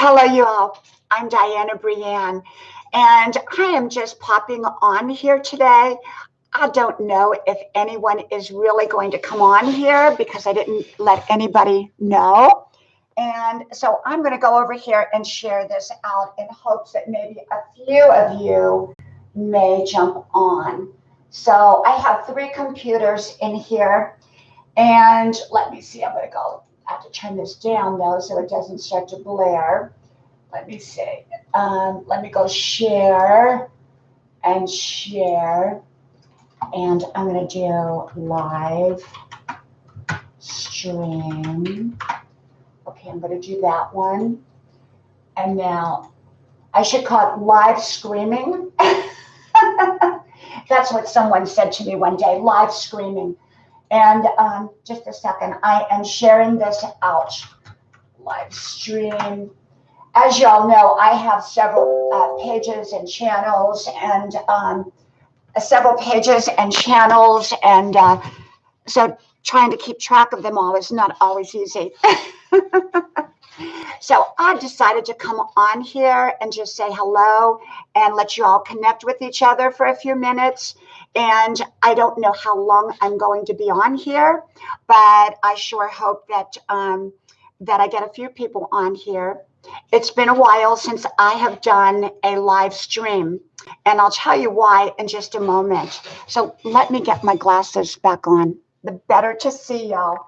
Hello, you all. I'm Dianna-Brianne, and I am just popping on here today. I don't know if anyone is really going to come on here because I didn't let anybody know. And so I'm going to go over here and share this out in hopes that maybe a few of you may jump on. So I have 3 computers in here, and let me see. I'm going to go. I have to turn this down though so it doesn't start to blare. Let me see. Let me go share and share. And I'm going to do live stream. Okay, I'm going to do that one. And now I should call it live screaming. That's what someone said to me one day, live screaming. And just a second, I am sharing this out. Live stream. As y'all know, I have several pages and channels, and so trying to keep track of them all is not always easy. So I decided to come on here and just say hello and let you all connect with each other for a few minutes. And I don't know how long I'm going to be on here, but I sure hope that that I get a few people on here. It's been a while since I have done a live stream, and I'll tell you why in just a moment. So let me get my glasses back on. The better to see y'all.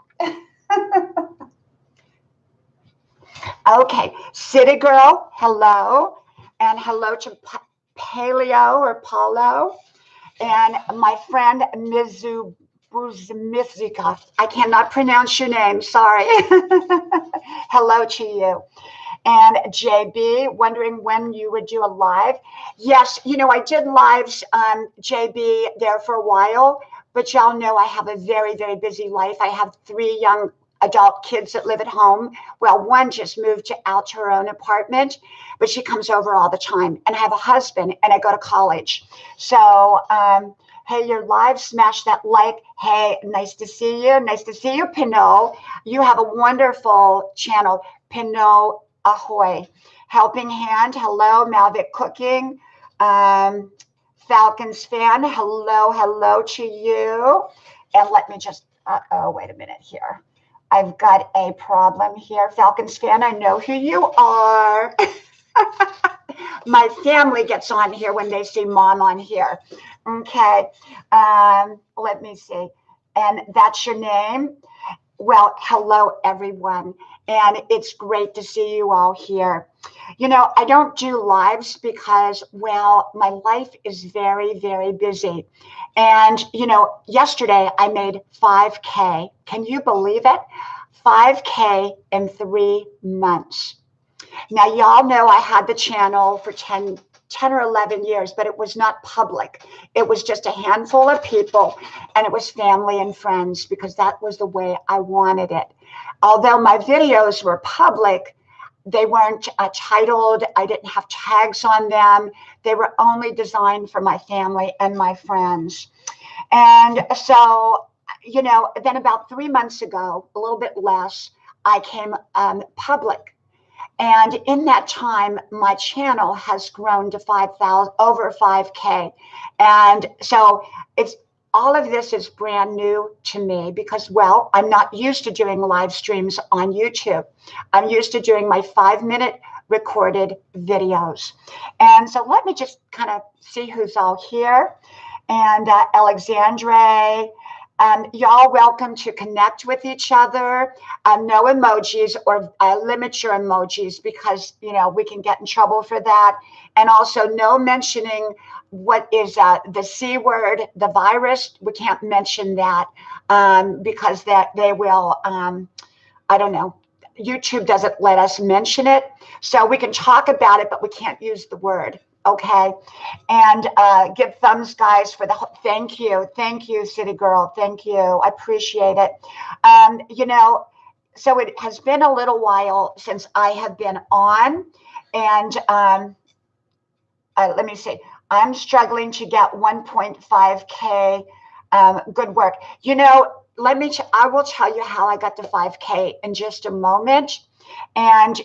Okay, City Girl, hello. And hello to Paleo or Paulo. And my friend Mizu Bruzmizika. I cannot pronounce your name, sorry. Hello to you. And JB, wondering when you would do a live. Yes, you know, I did lives, JB, there for a while, but y'all know I have a very, very busy life. I have 3 young adult kids that live at home. Well, one just moved out to her own apartment, but she comes over all the time. And I have a husband, and I go to college. So, hey, you're live, smash that like. Hey, nice to see you. Nice to see you, Pinot. You have a wonderful channel, Pinot Ahoy. Helping Hand, hello. Malvic Cooking. Falcons Fan, hello to you. And let me just, wait a minute here. I've got a problem here. Falcons Fan, I know who you are. My family gets on here when they see Mom on here. Okay, let me see. And that's your name? Well, hello, everyone. And it's great to see you all here. You know, I don't do lives because, well, my life is very, very busy. And, you know, yesterday I made 5K. Can you believe it? 5K in 3 months. Now, y'all know I had the channel for 10 or 11 years, but it was not public. It was just a handful of people, and it was family and friends because that was the way I wanted it. Although my videos were public, they weren't titled. I didn't have tags on them. They were only designed for my family and my friends. And so, you know, then about 3 months ago, a little bit less, I came public. And in that time, my channel has grown to 5,000, over 5K. And so it's all of this is brand new to me because, well, I'm not used to doing live streams on YouTube. I'm used to doing my 5-minute recorded videos. And so let me just kind of see who's all here. And Alexandre, y'all welcome to connect with each other. No emojis, or limit your emojis because, you know, we can get in trouble for that. And also no mentioning what is the C word, the virus. We can't mention that because that they will, I don't know, YouTube doesn't let us mention it. So we can talk about it, but we can't use the word. Okay, and give thumbs, guys, for the thank you, City Girl, thank you, I appreciate it. You know, so it has been a little while since I have been on, and let me see. I'm struggling to get 1.5K. Good work. You know, I will tell you how I got to 5K in just a moment, and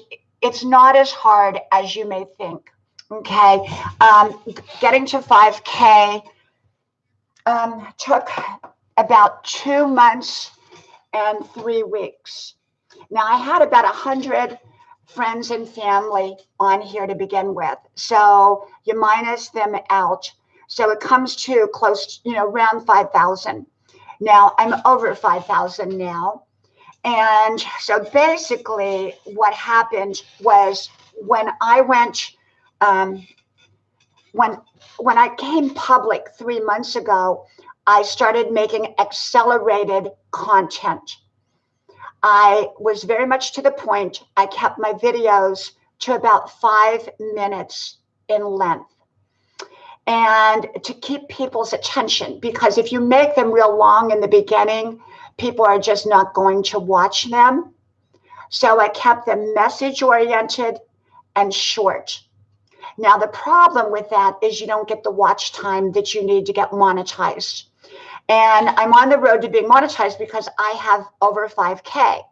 it's not as hard as you may think. Okay. Getting to 5K took about 2 months and 3 weeks. Now, I had about 100 friends and family on here to begin with. So you minus them out. So it comes to close, around 5,000. Now I'm over 5,000 now. And so basically what happened was when I went, when I came public 3 months ago, I started making accelerated content. I was very much to the point. I kept my videos to about 5 minutes in length. And to keep people's attention, because if you make them real long in the beginning, people are just not going to watch them. So I kept them message oriented and short. Now, the problem with that is you don't get the watch time that you need to get monetized. And I'm on the road to being monetized because I have over 5K,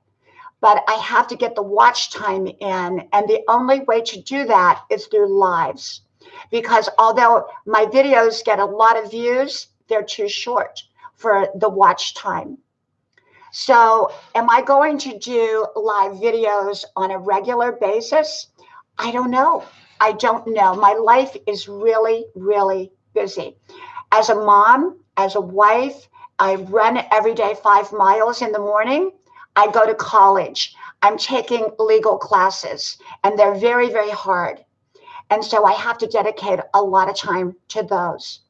but I have to get the watch time in. And the only way to do that is through lives, because although my videos get a lot of views, they're too short for the watch time. So am I going to do live videos on a regular basis? I don't know. I don't know. My life is really, really busy. As a mom, as a wife, I run every day 5 miles in the morning. I go to college. I'm taking legal classes, and they're very, very hard. And so I have to dedicate a lot of time to those.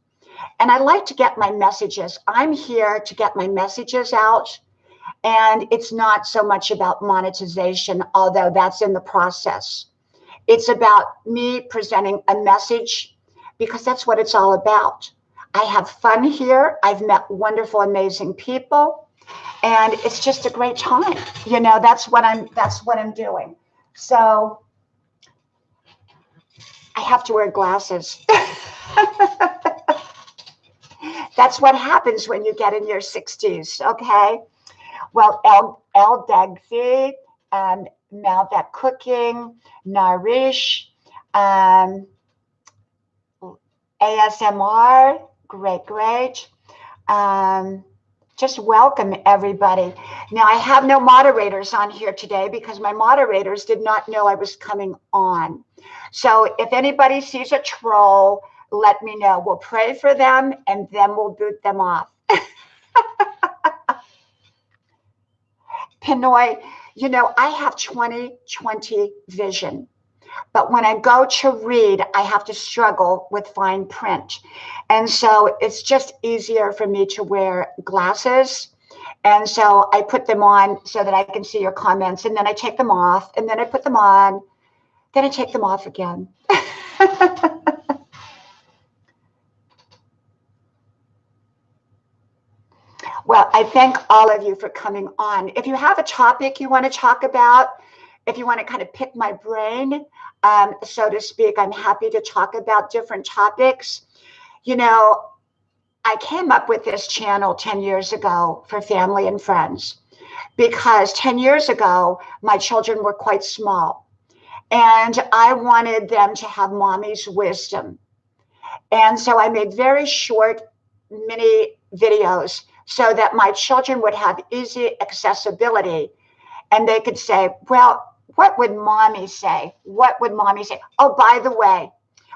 And I like to get my messages. I'm here to get my messages out. And it's not so much about monetization, although that's in the process. It's about me presenting a message, because that's what it's all about. I have fun here. I've met wonderful, amazing people, and it's just a great time. That's what I'm doing. So I have to wear glasses. That's what happens when you get in your 60s, okay? Well, El Degzi, Malbec Cooking, Nourish, ASMR, great. Just welcome everybody. Now, I have no moderators on here today because my moderators did not know I was coming on. So if anybody sees a troll, let me know. We'll pray for them and then we'll boot them off. Pinoy, I have 20/20 vision. But when I go to read, I have to struggle with fine print. And so it's just easier for me to wear glasses. And so I put them on so that I can see your comments. And then I take them off. And then I put them on. Then I take them off again. Well, I thank all of you for coming on. If you have a topic you want to talk about, if you want to kind of pick my brain, so to speak, I'm happy to talk about different topics. I came up with this channel 10 years ago for family and friends, because 10 years ago, my children were quite small, and I wanted them to have mommy's wisdom. And so I made very short mini videos so that my children would have easy accessibility, and they could say, well, what would mommy say? What would mommy say? Oh, by the way,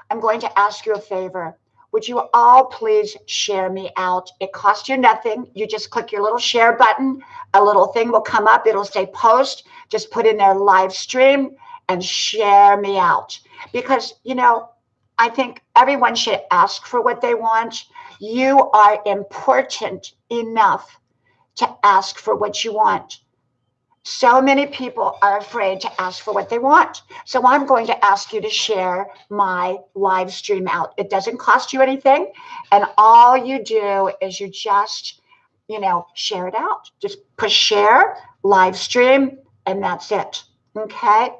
I'm going to ask you a favor. Would you all please share me out? It costs you nothing. You just click your little share button. A little thing will come up. It'll say post. Just put in their live stream and share me out. Because, I think everyone should ask for what they want. You are important enough to ask for what you want. So many people are afraid to ask for what they want. So I'm going to ask you to share my live stream out. It doesn't cost you anything. And all you do is you just, share it out. Just push share, live stream, and that's it. Okay.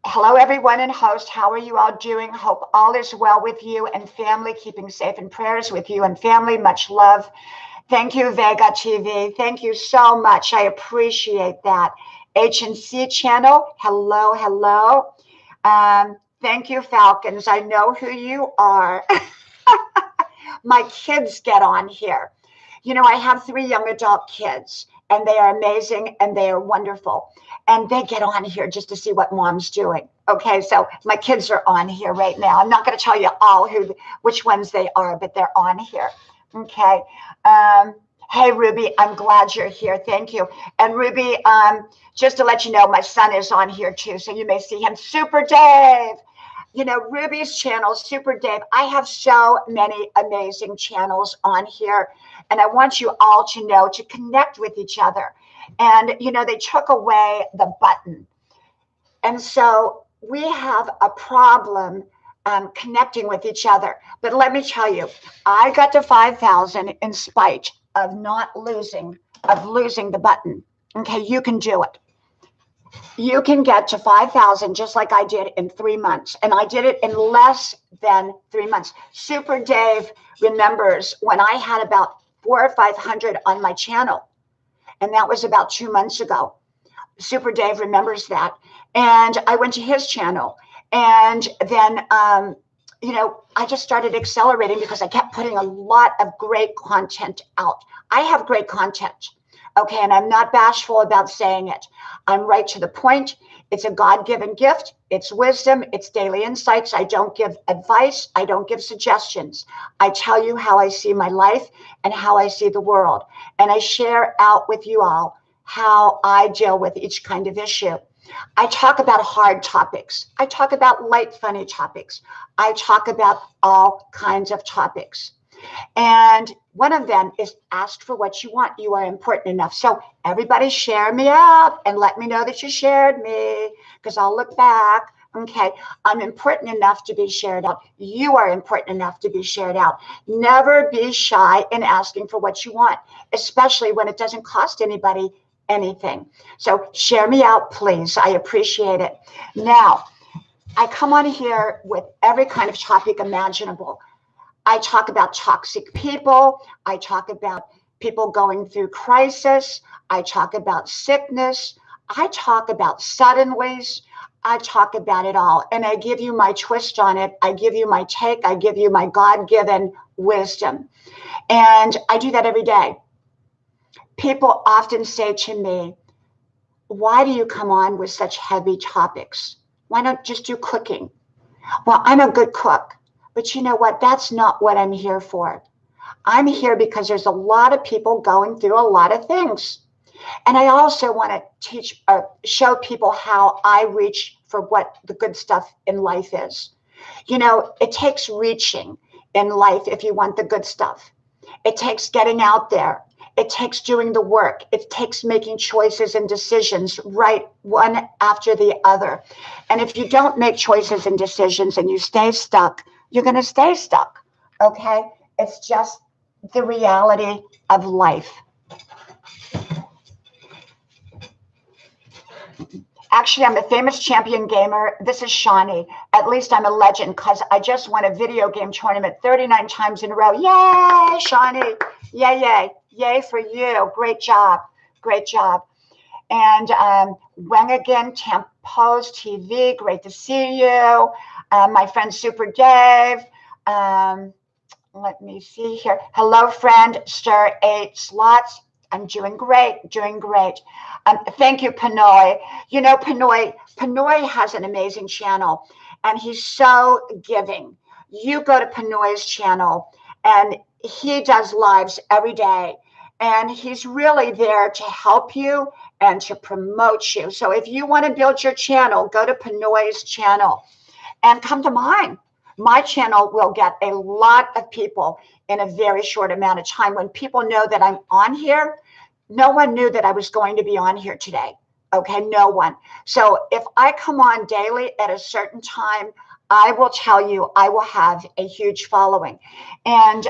Hello, everyone and host. How are you all doing? Hope all is well with you and family. Keeping safe in prayers with you and family. Much love. Thank you, Vega TV. Thank you so much. I appreciate that. H&C channel. Hello, hello. Thank you, Falcons. I know who you are. My kids get on here. You know, I have 3 young adult kids, and they are amazing and they are wonderful. And they get on here just to see what mom's doing. Okay, so my kids are on here right now. I'm not going to tell you all which ones they are, but they're on here. Okay. Hey, Ruby, I'm glad you're here. Thank you. And Ruby, just to let you know, my son is on here too, so you may see him. Super Dave. You know, Ruby's channel, Super Dave. I have so many amazing channels on here, and I want you all to know to connect with each other. And, you know, they took away the button. And so we have a problem connecting with each other. But let me tell you, I got to 5,000 in spite of losing the button. Okay, you can do it. You can get to 5,000 just like I did in 3 months. And I did it in less than 3 months. Super Dave remembers when I had about 400 or 500 on my channel. And that was about 2 months ago. Super Dave remembers that. And I went to his channel. And then, you know, I just started accelerating because I kept putting a lot of great content out. I have great content. Okay, and I'm not bashful about saying it. I'm right to the point. It's a God-given gift. It's wisdom. It's daily insights. I don't give advice. I don't give suggestions. I tell you how I see my life and how I see the world. And I share out with you all how I deal with each kind of issue. I talk about hard topics. I talk about light, funny topics. I talk about all kinds of topics. And one of them is ask for what you want. You are important enough. So everybody share me out and let me know that you shared me, because I'll look back. Okay, I'm important enough to be shared out. You are important enough to be shared out. Never be shy in asking for what you want, especially when it doesn't cost anybody anything. So share me out, please. I appreciate it. Now, I come on here with every kind of topic imaginable. I talk about toxic people. I talk about people going through crisis. I talk about sickness. I talk about suddenlies. I talk about it all. And I give you my twist on it. I give you my take. I give you my God-given wisdom. And I do that every day. People often say to me, why do you come on with such heavy topics? Why not just do cooking? Well, I'm a good cook. But you know what? That's not what I'm here for. I'm here because there's a lot of people going through a lot of things. And I also want to teach or show people how I reach for what the good stuff in life is. You know, it takes reaching in life if you want the good stuff. It takes getting out there. It takes doing the work. It takes making choices and decisions right one after the other. And if you don't make choices and decisions and you stay stuck, you're going to stay stuck. Okay? It's just the reality of life. Actually, I'm a famous champion gamer. This is Shawnee. At least I'm a legend because I just won a video game tournament 39 times in a row. Yay, Shawnee. Yay, yay. Yay for you. Great job. Great job. And Weng again, Tempos TV. Great to see you. My friend Super Dave. Let me see here. Hello, friend. Stir 8 slots. I'm doing great, doing great. Thank you, Pinoy. You know, Pinoy has an amazing channel, and he's so giving. You go to Pinoy's channel, and he does lives every day, and he's really there to help you and to promote you. So if you want to build your channel, go to Pinoy's channel and come to mine. My channel will get a lot of people in a very short amount of time. When people know that I'm on here, no one knew that I was going to be on here today. Okay, no one. So if I come on daily at a certain time, I will tell you I will have a huge following. And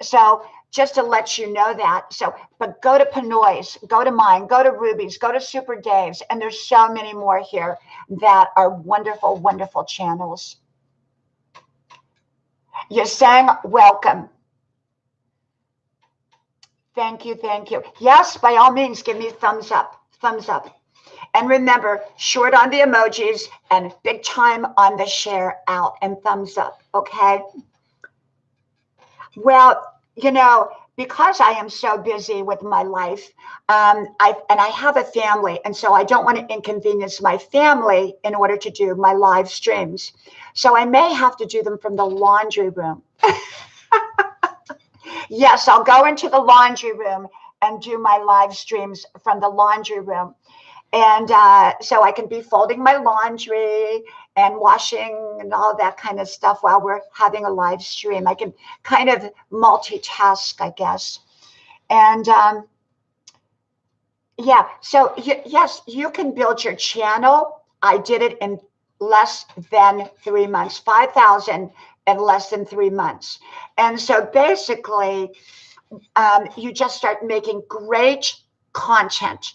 so just to let you know that. So, but go to Pinoy's, go to mine, go to Ruby's, go to Super Dave's, and there's so many more here that are wonderful, wonderful channels. You're saying welcome. Thank you, thank you. Yes, by all means, give me thumbs up, thumbs up. And remember, short on the emojis and big time on the share out and thumbs up, okay? Well, because I am so busy with my life, I have a family, and so I don't want to inconvenience my family in order to do my live streams. So I may have to do them from the laundry room. Yes, I'll go into the laundry room and do my live streams from the laundry room. And so I can be folding my laundry and washing and all that kind of stuff while we're having a live stream. I can kind of multitask, I guess. And yeah, so yes, you can build your channel. I did it in less than 3 months, 5,000 in less than 3 months. And so basically, you just start making great content.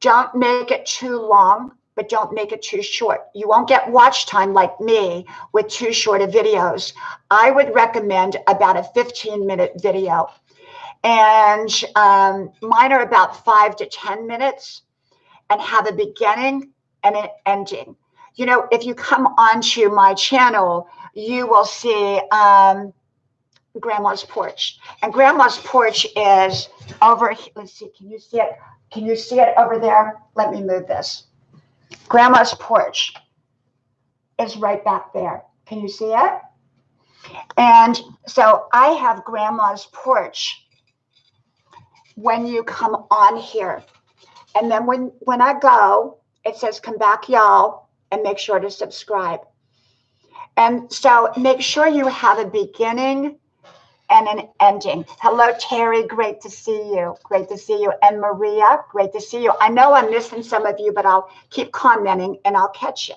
Don't make it too long, but don't make it too short. You won't get watch time like me with too short of videos. I would recommend about a 15-minute video. And mine are about 5 to 10 minutes and have a beginning and an ending. If you come onto my channel, you will see Grandma's porch. And Grandma's porch is over here. Let's see, can you see it? Can you see it over there? Let me move this. Grandma's porch is right back there. Can you see it? And so I have Grandma's porch when you come on here. And then when I go, it says come back, y'all, and make sure to subscribe. And so make sure you have a beginning and an ending. Hello, Terry. Great to see you. Great to see you. And Maria, great to see you. I know I'm missing some of you, but I'll keep commenting and I'll catch you.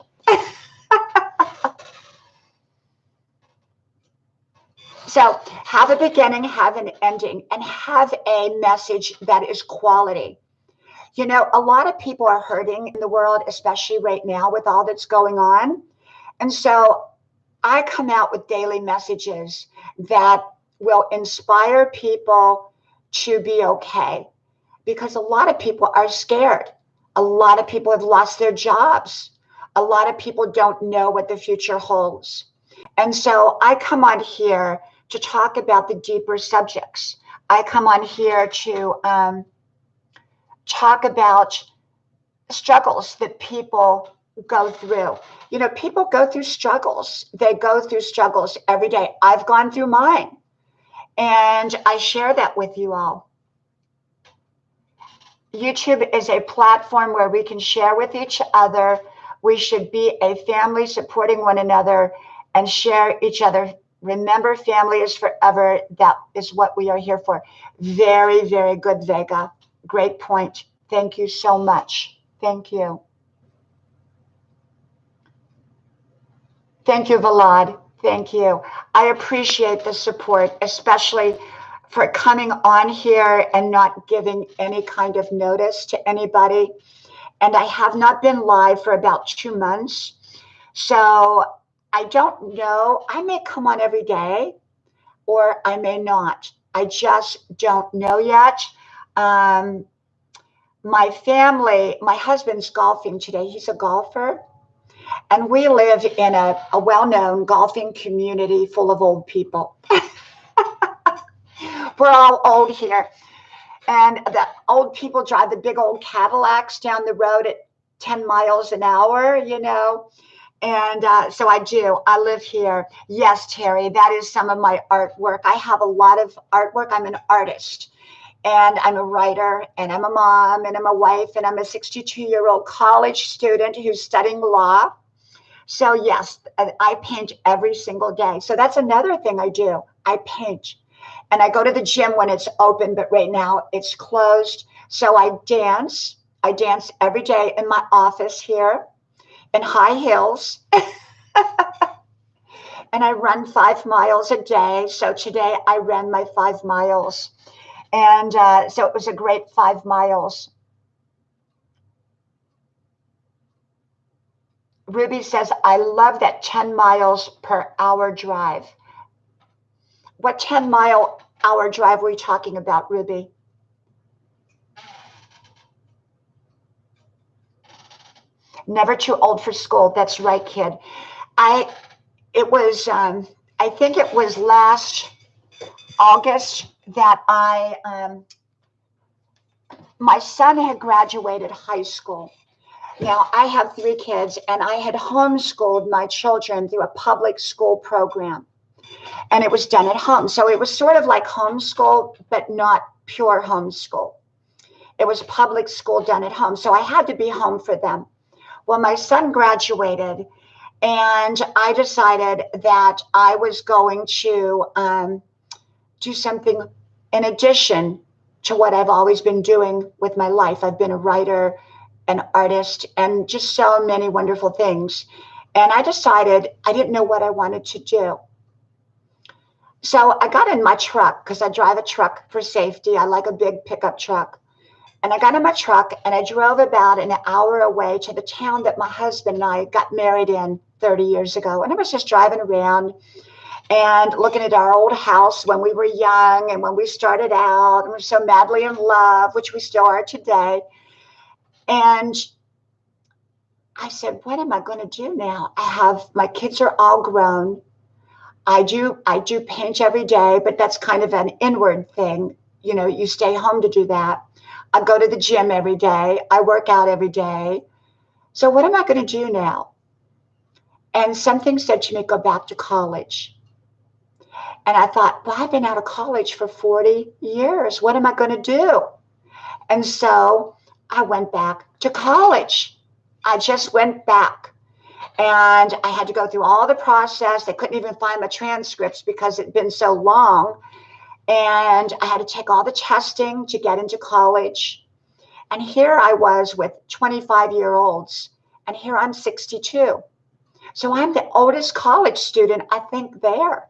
So have a beginning, have an ending, and have a message that is quality. A lot of people are hurting in the world, especially right now with all that's going on. And so I come out with daily messages that will inspire people to be okay, because a lot of people are scared. A lot of people have lost their jobs. A lot of people don't know what the future holds. And so I come on here to talk about the deeper subjects. I come on here to talk about struggles that people go through. People go through struggles. They go through struggles every day. I've gone through mine. And I share that with you all. YouTube is a platform where we can share with each other. We should be a family supporting one another and share each other. Remember, family is forever. That is what we are here for. Very, very good, Vega. Great point. Thank you so much. Thank you. Thank you, Vlad. Thank you. I appreciate the support, especially for coming on here and not giving any kind of notice to anybody. And I have not been live for about 2 months. So I don't know. I may come on every day or I may not. I just don't know yet. My family, my husband's golfing today. He's a golfer. And we live in a well-known golfing community full of old people. We're all old here. And the old people drive the big old Cadillacs down the road at 10 miles an hour, And so I do. I live here. Yes, Terry, that is some of my artwork. I have a lot of artwork. I'm an artist. And I'm a writer, and I'm a mom, and I'm a wife, and I'm a 62-year-old college student who's studying law. So yes, I paint every single day. So that's another thing I do. I paint. And I go to the gym when it's open, but right now it's closed. So I dance. I dance every day in my office here in high heels. And I run 5 miles a day. So today I ran my 5 miles. And so it was a great 5 miles. Ruby says, I love that 10 miles per hour drive. What 10-mile-hour drive were you talking about, Ruby? Never too old for school. That's right, kid. I I think it was last August that my son had graduated high school. Now, I have 3 kids, and I had homeschooled my children through a public school program, and it was done at home. So it was sort of like homeschool, but not pure homeschool. It was public school done at home. So I had to be home for them. Well, my son graduated, and I decided that I was going to do something in addition to what I've always been doing with my life. I've been a writer, an artist, and just so many wonderful things. And I decided I didn't know what I wanted to do. So I got in my truck because I drive a truck for safety. I like a big pickup truck. And I got in my truck and I drove about an hour away to the town that my husband and I got married in 30 years ago. And I was just driving around and looking at our old house when we were young and when we started out and we were so madly in love, which we still are today. And I said, what am I going to do now? My kids are all grown. I do paint every day, but that's kind of an inward thing. You know, you stay home to do that. I go to the gym every day. I work out every day. So what am I going to do now? And something said to me, go back to college. And I thought, well, I've been out of college for 40 years. What am I going to do? And so I went back to college. I just went back. And I had to go through all the process. They couldn't even find my transcripts because it'd been so long. And I had to take all the testing to get into college. And here I was with 25-year-olds. And here I'm 62. So I'm the oldest college student, I think, there.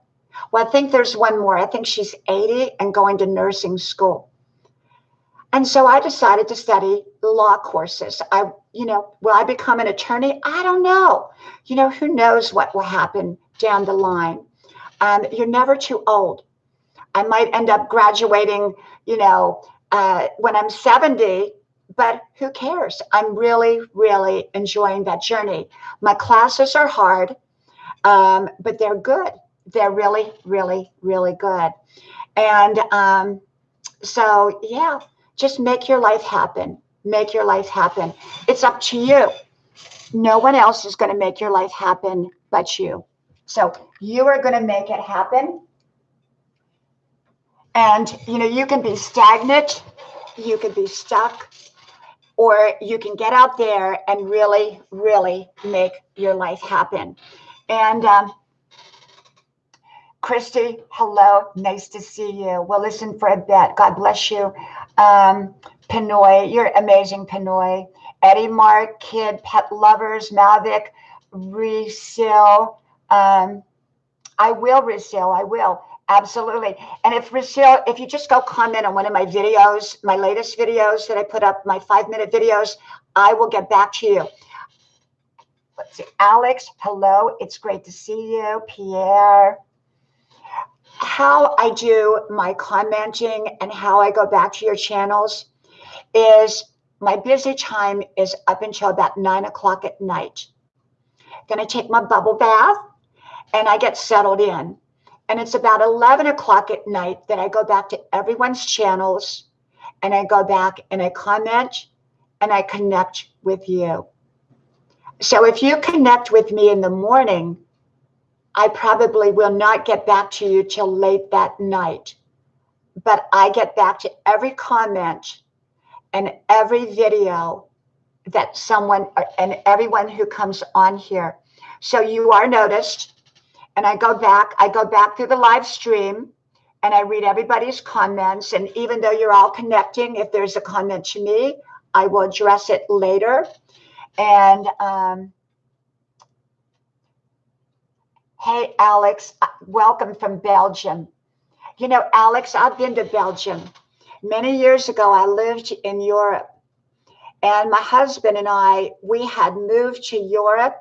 Well, I think there's one more. I think she's 80 and going to nursing school. And so I decided to study law courses. Will I become an attorney? I don't know. Who knows what will happen down the line. You're never too old. I might end up graduating, when I'm 70, but who cares? I'm really, really enjoying that journey. My classes are hard, but they're good. They're really, really, really good. And so, yeah, just make your life happen. Make your life happen. It's up to you. No one else is going to make your life happen but you. So you are going to make it happen. And, you can be stagnant, you can be stuck, or you can get out there and really, really make your life happen. And Christy, hello, nice to see you. We'll listen for a bit. God bless you. Pinoy, you're amazing, Pinoy. Eddie Mark, Kid, Pet Lovers, Mavic, Resil. I will, Resil, I will. Absolutely. And if you just go comment on one of my videos, my latest videos that I put up, my 5-minute videos, I will get back to you. Let's see. Alex, hello. It's great to see you. Pierre. How I do my commenting and how I go back to your channels is my busy time is up until about 9 o'clock at night. Going to take my bubble bath and I get settled in. And it's about 11 o'clock at night that I go back to everyone's channels and I go back and I comment and I connect with you. So if you connect with me in the morning, I probably will not get back to you till late that night. But I get back to every comment and every video that someone and everyone who comes on here. So you are noticed. And I go back through the live stream and I read everybody's comments. And even though you're all connecting, if there's a comment to me, I will address it later. And hey, Alex, welcome from Belgium. Alex, I've been to Belgium. Many years ago, I lived in Europe. And my husband and I, we had moved to Europe.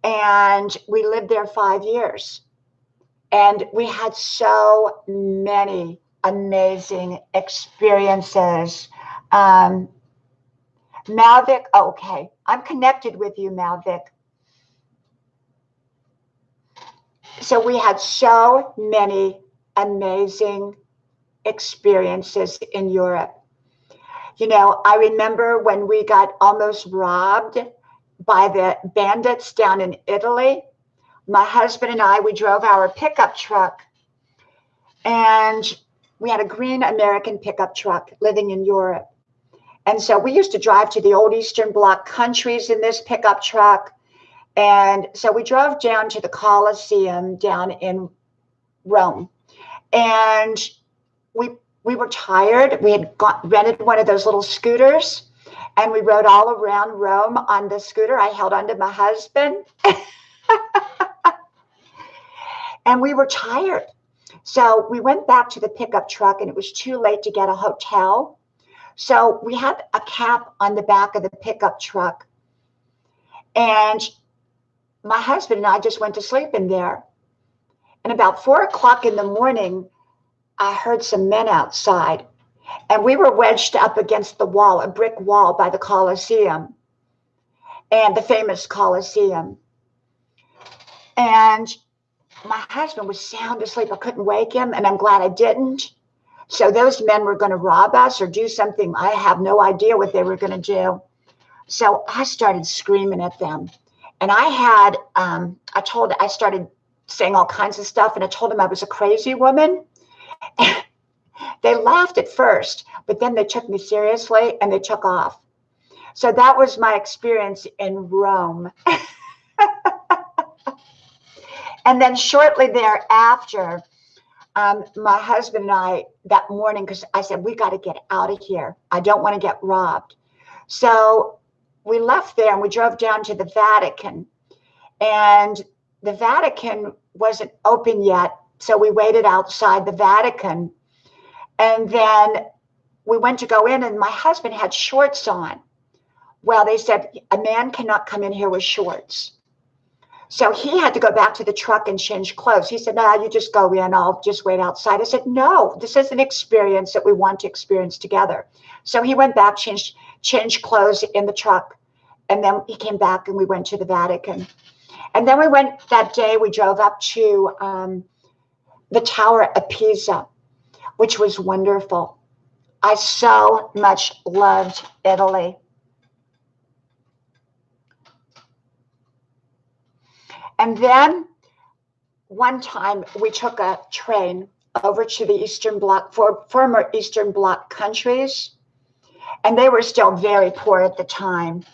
And we lived there 5 years. And we had so many amazing experiences. Malvik, okay. I'm connected with you, Malvik. So we had so many amazing experiences in Europe. You know, I remember when we got almost robbed by the bandits down in Italy. My husband and I, we drove our pickup truck, and we had a green American pickup truck living in Europe. And so we used to drive to the old Eastern Bloc countries in this pickup truck. And so we drove down to the Colosseum down in Rome. And we were tired. We had rented one of those little scooters, and we rode all around Rome on the scooter. I held onto my husband. And we were tired. So we went back to the pickup truck, and it was too late to get a hotel. So we had a cap on the back of the pickup truck. And my husband and I just went to sleep in there. And about 4 o'clock in the morning, I heard some men outside. And we were wedged up against the wall, a brick wall by the Colosseum, and the famous Colosseum. And my husband was sound asleep. I couldn't wake him, and I'm glad I didn't. So those men were going to rob us or do something. I have no idea what they were going to do. So I started screaming at them. And I started saying all kinds of stuff, and I told them I was a crazy woman. They laughed at first, but then they took me seriously and they took off. So that was my experience in Rome. And then shortly thereafter, my husband and I, that morning, because I said, we got to get out of here. I don't want to get robbed. So we left there and we drove down to the Vatican. And the Vatican wasn't open yet. So we waited outside the Vatican. And then we went to go in, and my husband had shorts on. Well, they said a man cannot come in here with shorts. So he had to go back to the truck and change clothes. He said, no, you just go in. I'll just wait outside. I said, no, this is an experience that we want to experience together. So he went back, changed clothes in the truck. And then he came back and we went to the Vatican. And then we went that day, we drove up to the Tower of Pisa, which was wonderful. I so much loved Italy. And then one time we took a train over to the Eastern Bloc, former Eastern Bloc countries, and they were still very poor at the time.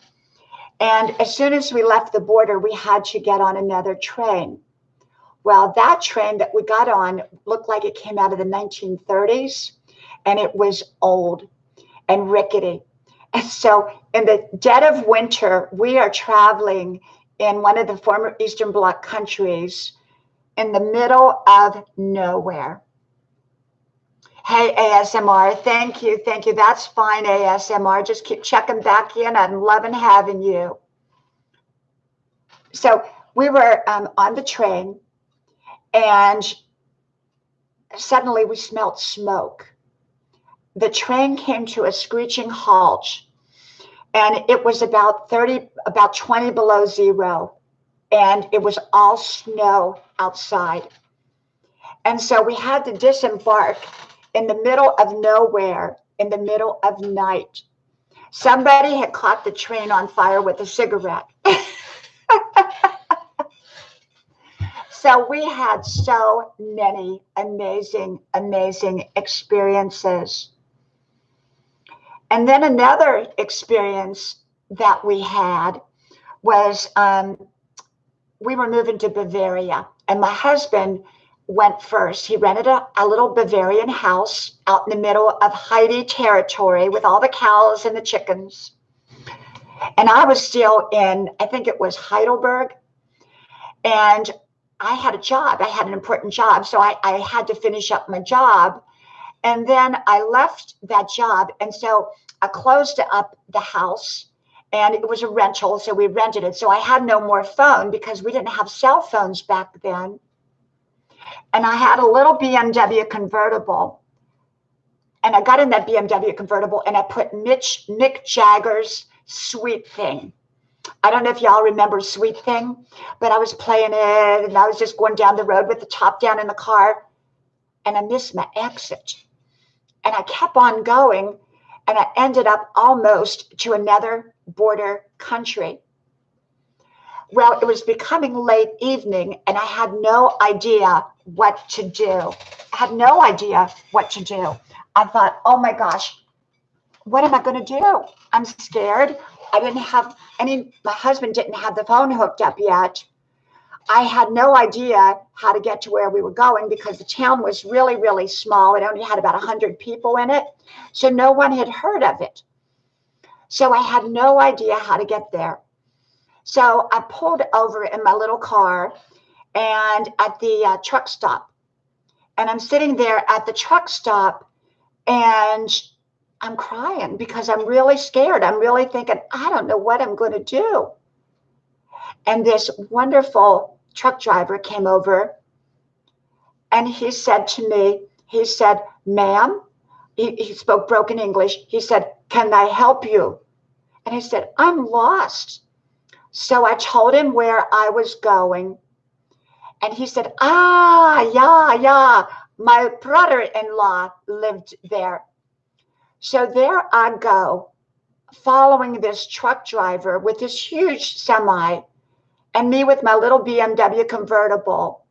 And as soon as we left the border, we had to get on another train. Well, that train that we got on looked like it came out of the 1930s, and it was old and rickety. And so in the dead of winter, we are traveling in one of the former Eastern Bloc countries in the middle of nowhere. Hey, ASMR, thank you. Thank you. That's fine, ASMR. Just keep checking back in. I'm loving having you. So we were on the train, and suddenly we smelled smoke. The train came to a screeching halt, and it was about 20 below zero, and it was all snow outside. And so we had to disembark in the middle of nowhere, in the middle of night. Somebody had caught the train on fire with a cigarette. So we had so many amazing, amazing experiences. And then another experience that we had was we were moving to Bavaria, and my husband went first. He rented a little Bavarian house out in the middle of Heidi territory with all the cows and the chickens. And I was still in, I think it was Heidelberg. And I had a job. I had an important job. So I had to finish up my job. And then I left that job. And so I closed up the house, and it was a rental. So we rented it. So I had no more phone because we didn't have cell phones back then. And I had a little BMW convertible. And I got in that BMW convertible, and I put Mick Jagger's Sweet Thing. I don't know if y'all remember Sweet Thing, but I was playing it and I was just going down the road with the top down in the car and I missed my exit. And I kept on going and I ended up almost to another border country. Well, it was becoming late evening and I had no idea what to do. I had no idea what to do. I thought, oh my gosh, what am I going to do? I'm scared. I didn't have my husband didn't have the phone hooked up yet. I had no idea how to get to where we were going because the town was really, really small. It only had about 100 people in it. So no one had heard of it. So I had no idea how to get there. So I pulled over in my little car and at the truck stop. And I'm sitting there at the truck stop and I'm crying because I'm really scared. I'm really thinking, I don't know what I'm going to do. And this wonderful truck driver came over and he said to me, he said, ma'am, he spoke broken English. He said, can I help you? And I said, I'm lost. So I told him where I was going. And he said, yeah, my brother-in-law lived there. So there I go, following this truck driver with this huge semi and me with my little BMW convertible.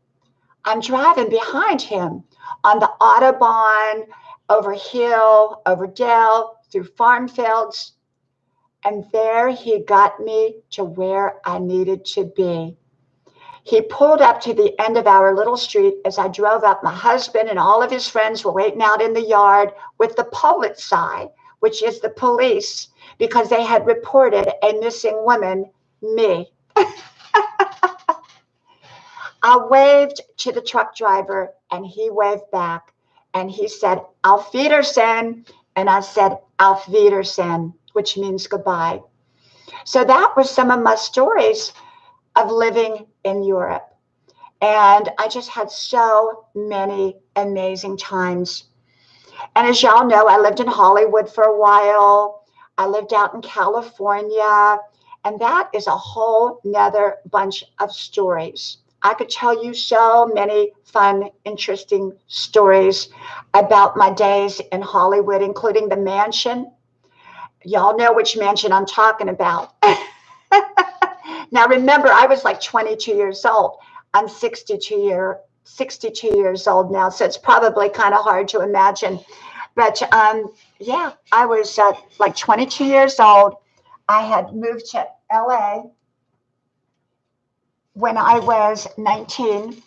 I'm driving behind him on the Autobahn, over hill, over dell, through farm fields. And there he got me to where I needed to be. He pulled up to the end of our little street as I drove up. My husband and all of his friends were waiting out in the yard with the polizei, which is the police, because they had reported a missing woman, me. I waved to the truck driver and he waved back and he said, Auf Wiedersehen. And I said, Auf Wiedersehen, which means goodbye. So that was some of my stories of living in Europe. And I just had so many amazing times. And as y'all know, I lived in Hollywood for a while. I lived out in California. And that is a whole nother bunch of stories. I could tell you so many fun, interesting stories about my days in Hollywood, including the mansion. Y'all know which mansion I'm talking about. Now, remember, I was like 22 years old. I'm 62 years old now, so it's probably kind of hard to imagine. But yeah, I was like 22 years old. I had moved to LA when I was 19,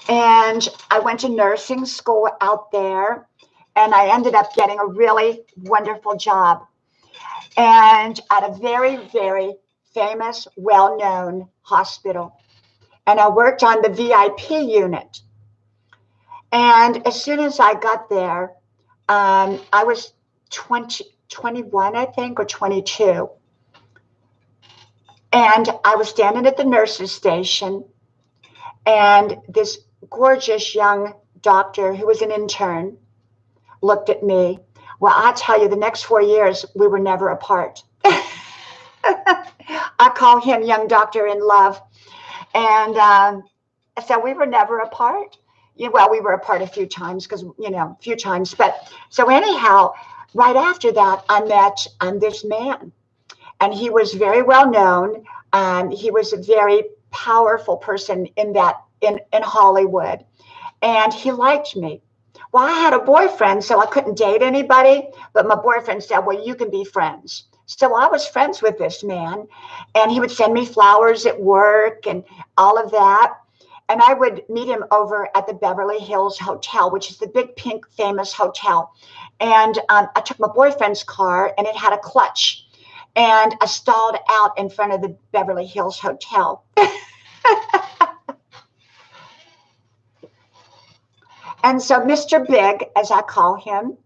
and I went to nursing school out there, and I ended up getting a really wonderful job, and at a very, very famous, well-known hospital. And I worked on the VIP unit. And as soon as I got there, I was 21, I think, or 22. And I was standing at the nurse's station, and this gorgeous young doctor who was an intern looked at me. Well, I tell you, the next 4 years, we were never apart. I call him young doctor in love. And so we were never apart. Well, we were apart a few times because, a few times. But so anyhow, right after that, I met this man. And he was very well known. He was a very powerful person in Hollywood. And he liked me. Well, I had a boyfriend, so I couldn't date anybody. But my boyfriend said, well, you can be friends. So I was friends with this man. And he would send me flowers at work and all of that. And I would meet him over at the Beverly Hills Hotel, which is the big, pink, famous hotel. And I took my boyfriend's car, and it had a clutch. And I stalled out in front of the Beverly Hills Hotel. And so Mr. Big, as I call him,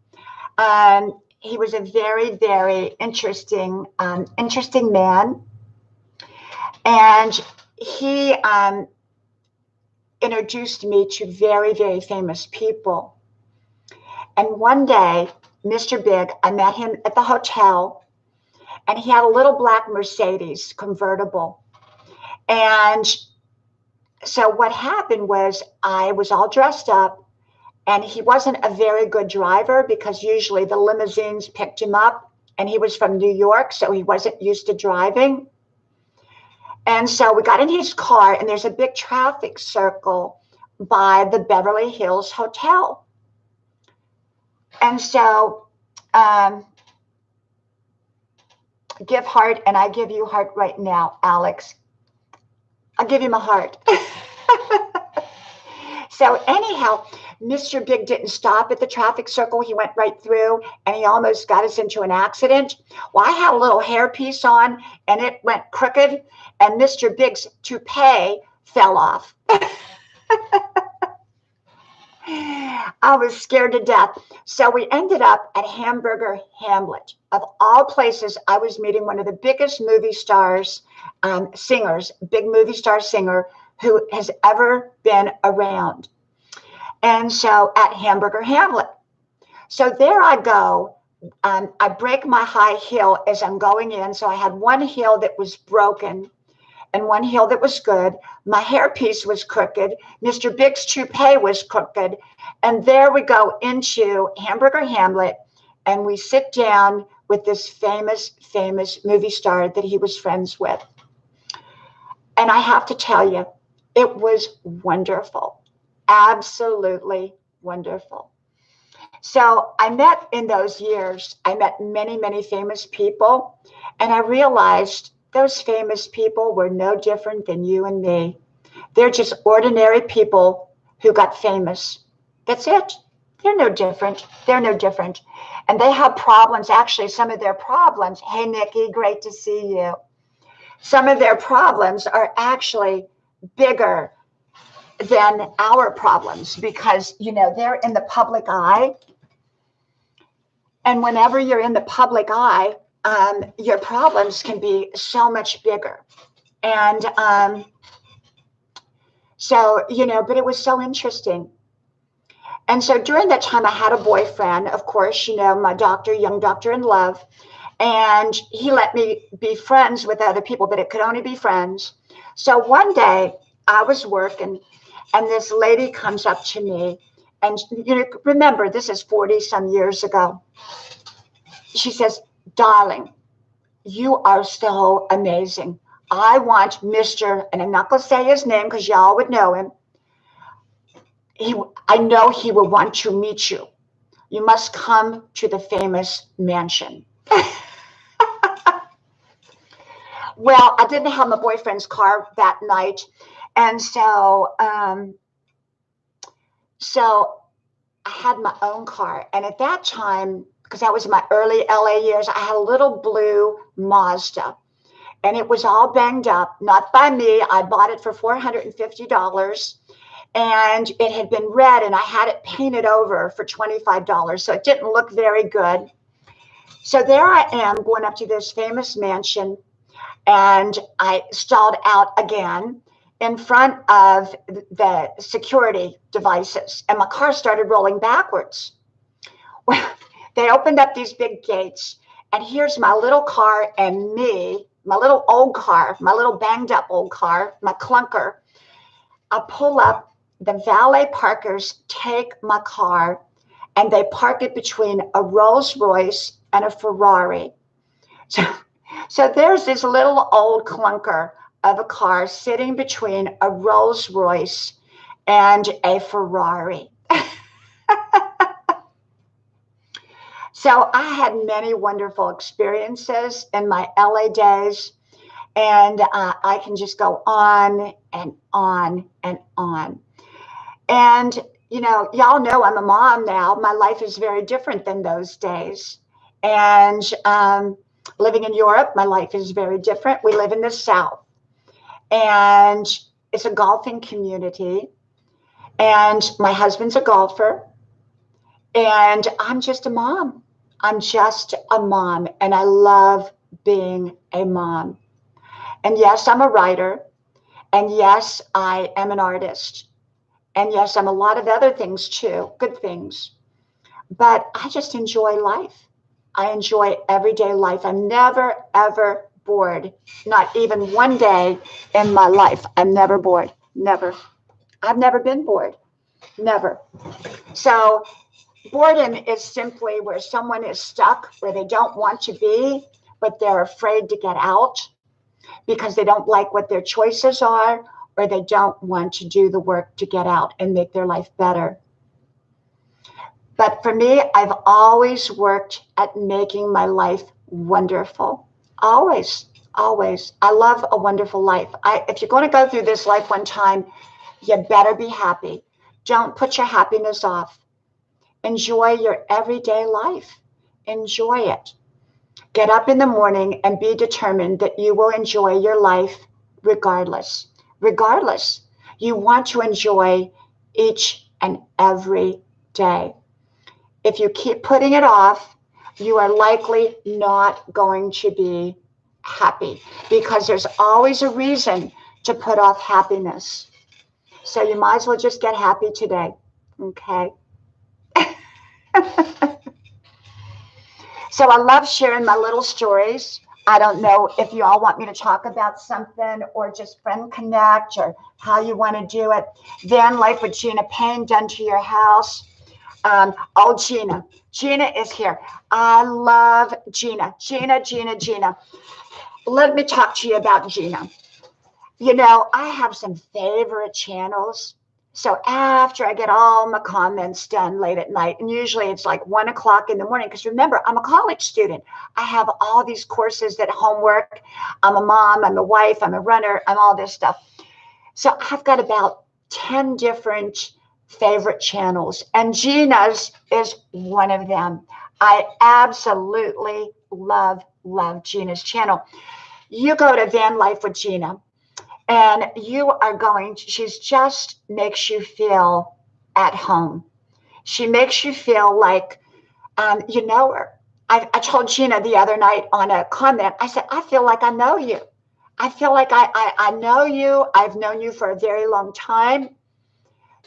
he was a very, very interesting man. And he introduced me to very, very famous people. And one day, Mr. Big, I met him at the hotel. and he had a little black Mercedes convertible. And so what happened was I was all dressed up, and he wasn't a very good driver because usually the limousines picked him up, and he was from New York, so he wasn't used to driving. And so we got in his car, and there's a big traffic circle by the Beverly Hills Hotel. And so give heart, and I give you heart right now, Alex. I'll give you my heart. So anyhow, Mr. Big didn't stop at the traffic circle. He went right through, and he almost got us into an accident. Well, I had a little hairpiece on, and it went crooked, and Mr. Big's toupee fell off. I was scared to death. So we ended up at Hamburger Hamlet. Of all places, I was meeting one of the biggest movie stars, singers, big movie star singer who has ever been around. And so at Hamburger Hamlet. So there I go. I break my high heel as I'm going in. So I had one heel that was broken and one heel that was good. My hairpiece was crooked. Mr. Big's toupee was crooked. And there we go into Hamburger Hamlet, and we sit down with this famous movie star that he was friends with. And I have to tell you, it was wonderful. Absolutely wonderful. So I met in those years, I met many famous people, and I realized those famous people were no different than you and me. They're just ordinary people who got famous. That's it. They're no different. They're no different. And they have problems. Actually, some of their problems, hey, Nikki, great to see you. Some of their problems are actually bigger than our problems because, you know, they're in the public eye. And whenever you're in the public eye, your problems can be so much bigger. And so, you know, but it was so interesting. And so during that time, I had a boyfriend, of course, you know, my doctor, young doctor in love. And he let me be friends with other people, but it could only be friends. So one day I was working, and this lady comes up to me. And, you know, remember, this is 40 some years ago. She says, darling, you are so amazing. I want Mr., and I'm not going to say his name because y'all would know him. I know he will want to meet you. You must come to the famous mansion. Well, I didn't have my boyfriend's car that night. And so, so I had my own car. And at that time, because that was my early LA years, I had a little blue Mazda. And it was all banged up, not by me. I bought it for $450. And it had been red, and I had it painted over for $25. So it didn't look very good. So there I am going up to this famous mansion, and I stalled out again in front of the security devices, and my car started rolling backwards. Well, they opened up these big gates, and here's my little car and me, my little old car, my little banged up old car, my clunker. I pull up. The valet parkers take my car, and they park it between a Rolls Royce and a Ferrari. So there's this little old clunker of a car sitting between a Rolls Royce and a Ferrari. So I had many wonderful experiences in my LA days, and I can just go on and on and on. And, you know, y'all know I'm a mom now. My life is very different than those days. And living in Europe, my life is very different. We live in the South. And it's a golfing community. And my husband's a golfer. And I'm just a mom. I'm just a mom. And I love being a mom. And yes, I'm a writer. And yes, I am an artist. And yes, I'm a lot of other things too, good things. But I just enjoy life. I enjoy everyday life. I'm never, ever bored. Not even one day in my life. I'm never bored. Never. I've never been bored. Never. So boredom is simply where someone is stuck, where they don't want to be, but they're afraid to get out because they don't like what their choices are, or they don't want to do the work to get out and make their life better. But for me, I've always worked at making my life wonderful. Always, always. I love a wonderful life. If you're going to go through this life one time, you better be happy. Don't put your happiness off. Enjoy your everyday life. Enjoy it. Get up in the morning and be determined that you will enjoy your life regardless. Regardless. You want to enjoy each and every day. If you keep putting it off, you are likely not going to be happy because there's always a reason to put off happiness. So you might as well just get happy today. Okay. So I love sharing my little stories. I don't know if you all want me to talk about something or just friend connect or how you want to do it. Van Life with Gina Payne done to your house. Oh, Gina. Gina is here. I love Gina. Gina. Let me talk to you about Gina. You know, I have some favorite channels. So after I get all my comments done late at night, and usually it's like 1 o'clock in the morning, because remember, I'm a college student. I have all these courses that homework. I'm a mom, I'm a wife, I'm a runner, I'm all this stuff. So I've got about 10 different favorite channels, and Gina's is one of them. I absolutely love Gina's channel. You go to Van Life with Gina, and you are going to, she's just makes you feel at home. She makes you feel like you know her. I told Gina the other night on a comment, I said, I feel like I know you. I feel like I know you. I've known you for a very long time.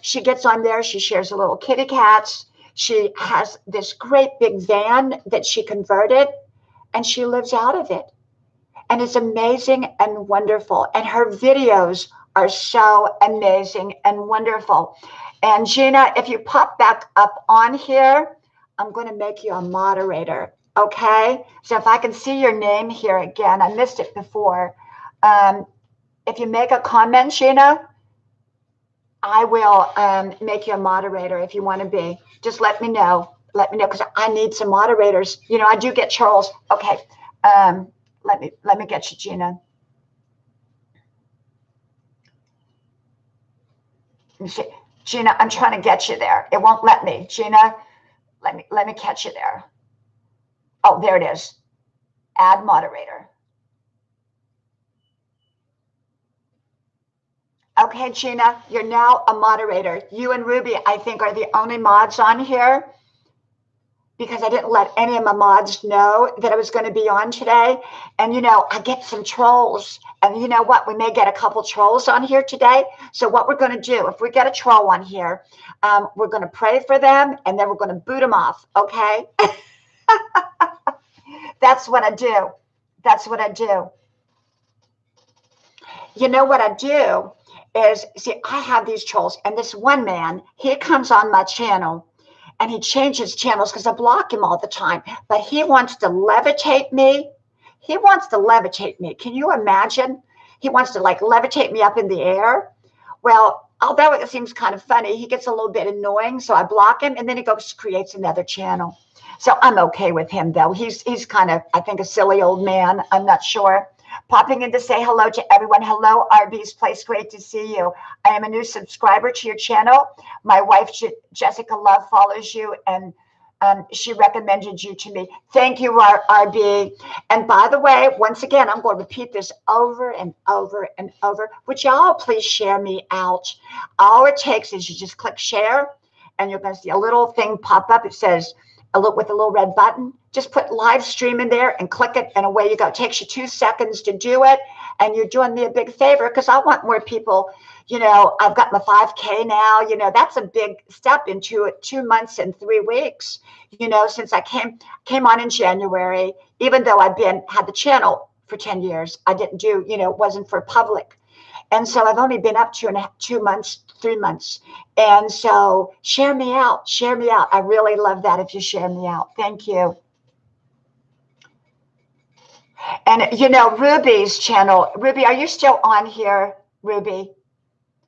She gets on there. She shares a little kitty cats. She has this great big van that she converted, and she lives out of it. And it's amazing and wonderful. And her videos are so amazing and wonderful. And Gina, if you pop back up on here, I'm going to make you a moderator. Okay? So if I can see your name here again, I missed it before. If you make a comment, Gina, I will make you a moderator if you want to be. Just let me know. Let me know, because I need some moderators. You know, I do get Charles. Okay. Let me get you, Gina. Let me see. Gina, I'm trying to get you there. It won't let me. Gina, let me catch you there. Oh, there it is. Add moderator. Okay, Gina, you're now a moderator. You and Ruby, I think, are the only mods on here, because I didn't let any of my mods know that I was going to be on today. And, you know, I get some trolls. And you know what? We may get a couple trolls on here today. So what we're going to do, if we get a troll on here, we're going to pray for them, and then we're going to boot them off. Okay? That's what I do. That's what I do. You know what I do is, see, I have these trolls. And this one man, he comes on my channel, and he changes channels because I block him all the time. But he wants to levitate me. He wants to levitate me. Can you imagine? He wants to like levitate me up in the air. Well, although it seems kind of funny, he gets a little bit annoying. So I block him, and then he goes creates another channel. So I'm okay with him, though. He's kind of, I think, a silly old man. I'm not sure. Popping in to say hello to everyone. Hello, RB's Place. Great to see you. I am a new subscriber to your channel. My wife, Jessica Love, follows you, and she recommended you to me. Thank you, RB. And by the way, once again, I'm going to repeat this over and over and over. Would y'all please share me out? All it takes is you just click share, and you're going to see a little thing pop up. It says, with a little red button. Just put live stream in there and click it, and away you go. It takes you 2 seconds to do it, and you're doing me a big favor, because I want more people. I've got my 5K now. That's a big step into it. 2 months and 3 weeks. Since I came on in January, even though had the channel for 10 years, I didn't do. It wasn't for public. And so I've only been up 2 months, 3 months. And so share me out. Share me out. I really love that if you share me out. Thank you. And, Ruby's channel. Ruby, are you still on here, Ruby?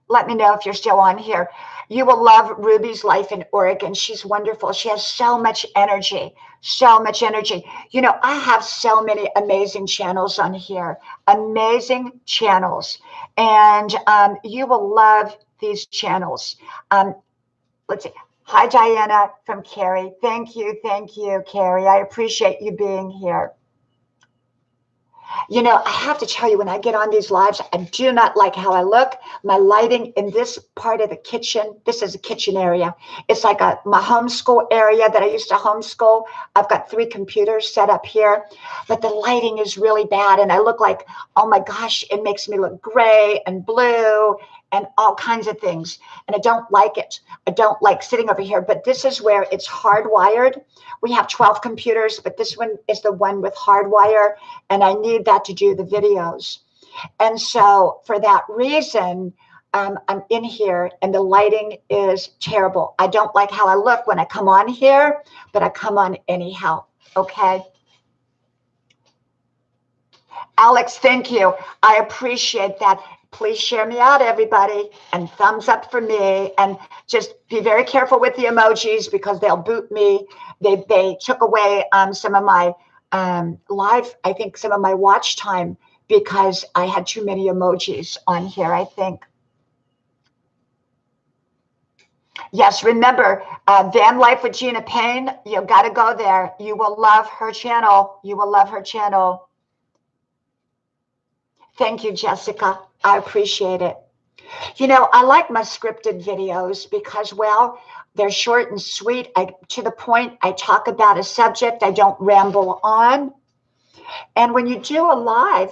Let me know if you're still on here. You will love Ruby's life in Oregon. She's wonderful. She has so much energy, so much energy. I have so many amazing channels on here, amazing channels. And you will love these channels. Let's see. Hi, Diana from Carrie. Thank you, Carrie. I appreciate you being here. I have to tell you, when I get on these lives, I do not like how I look. My lighting in this part of the kitchen, this is a kitchen area. It's like my homeschool area that I used to homeschool. I've got 3 computers set up here, but the lighting is really bad. And I look like, oh my gosh, it makes me look gray and blue and all kinds of things. And I don't like it. I don't like sitting over here, but this is where it's hardwired. We have 12 computers, but this one is the one with hardwire, and I need that to do the videos. And so for that reason, I'm in here and the lighting is terrible. I don't like how I look when I come on here, but I come on anyhow. Okay. Alex, thank you. I appreciate that. Please share me out, everybody, and thumbs up for me. And just be very careful with the emojis, because they'll boot me. They took away some of my live, I think some of my watch time, because I had too many emojis on here, I think. Yes, remember, Van Life with Gina Payne. You've got to go there. You will love her channel. You will love her channel. Thank you, Jessica. I appreciate it. I like my scripted videos because, well, they're short and sweet. To the point, I talk about a subject. I don't ramble on. And when you do a live,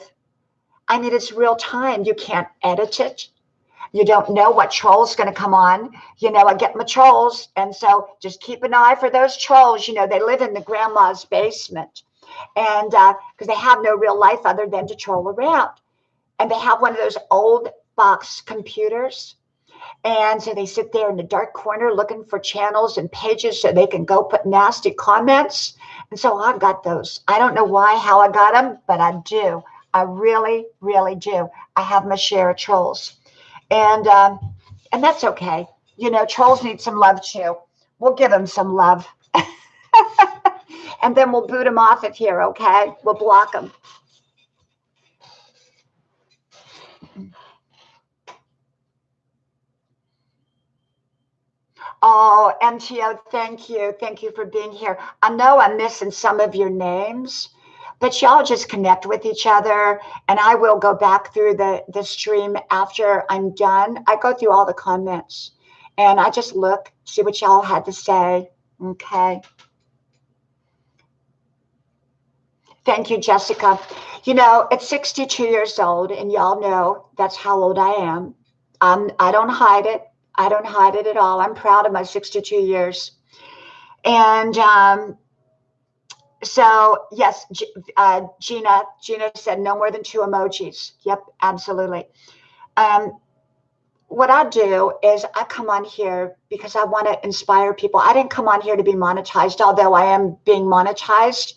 it's real time. You can't edit it. You don't know what troll's going to come on. I get my trolls. And so just keep an eye for those trolls. They live in the grandma's basement. And because they have no real life other than to troll around. And they have one of those old box computers. And so they sit there in the dark corner looking for channels and pages so they can go put nasty comments. And so I got those. I don't know how I got them, but I do. I really, really do. I have my share of trolls. And that's okay. Trolls need some love too. We'll give them some love. And then we'll boot them off of here, okay? We'll block them. Oh, MTO, thank you. Thank you for being here. I know I'm missing some of your names, but y'all just connect with each other, and I will go back through the stream after I'm done. I go through all the comments, and I just look, see what y'all had to say. Okay. Thank you, Jessica. At 62 years old, and y'all know that's how old I am. I don't hide it. I don't hide it at all. I'm proud of my 62 years. And so, yes, Gina said no more than 2 emojis. Yep, absolutely. What I do is I come on here because I want to inspire people. I didn't come on here to be monetized, although I am being monetized.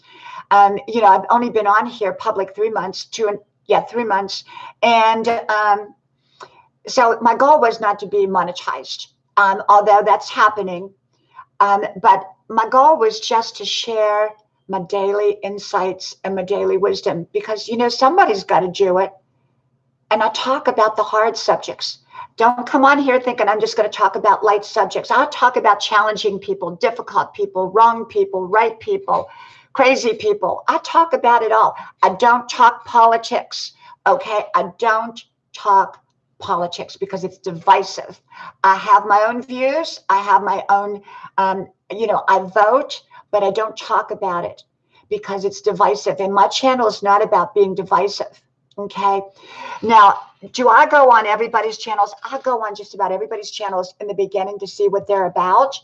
I've only been on here public 3 months, 3 months. And so my goal was not to be monetized, although that's happening. But my goal was just to share my daily insights and my daily wisdom, because, somebody's got to do it. And I talk about the hard subjects. Don't come on here thinking I'm just going to talk about light subjects. I'll talk about challenging people, difficult people, wrong people, right people, crazy people. I talk about it all. I don't talk politics. Okay. I don't talk politics because it's divisive. I have my own views. I have my own, I vote, but I don't talk about it because it's divisive. And my channel is not about being divisive. Okay. Now, do I go on everybody's channels? I go on just about everybody's channels in the beginning to see what they're about.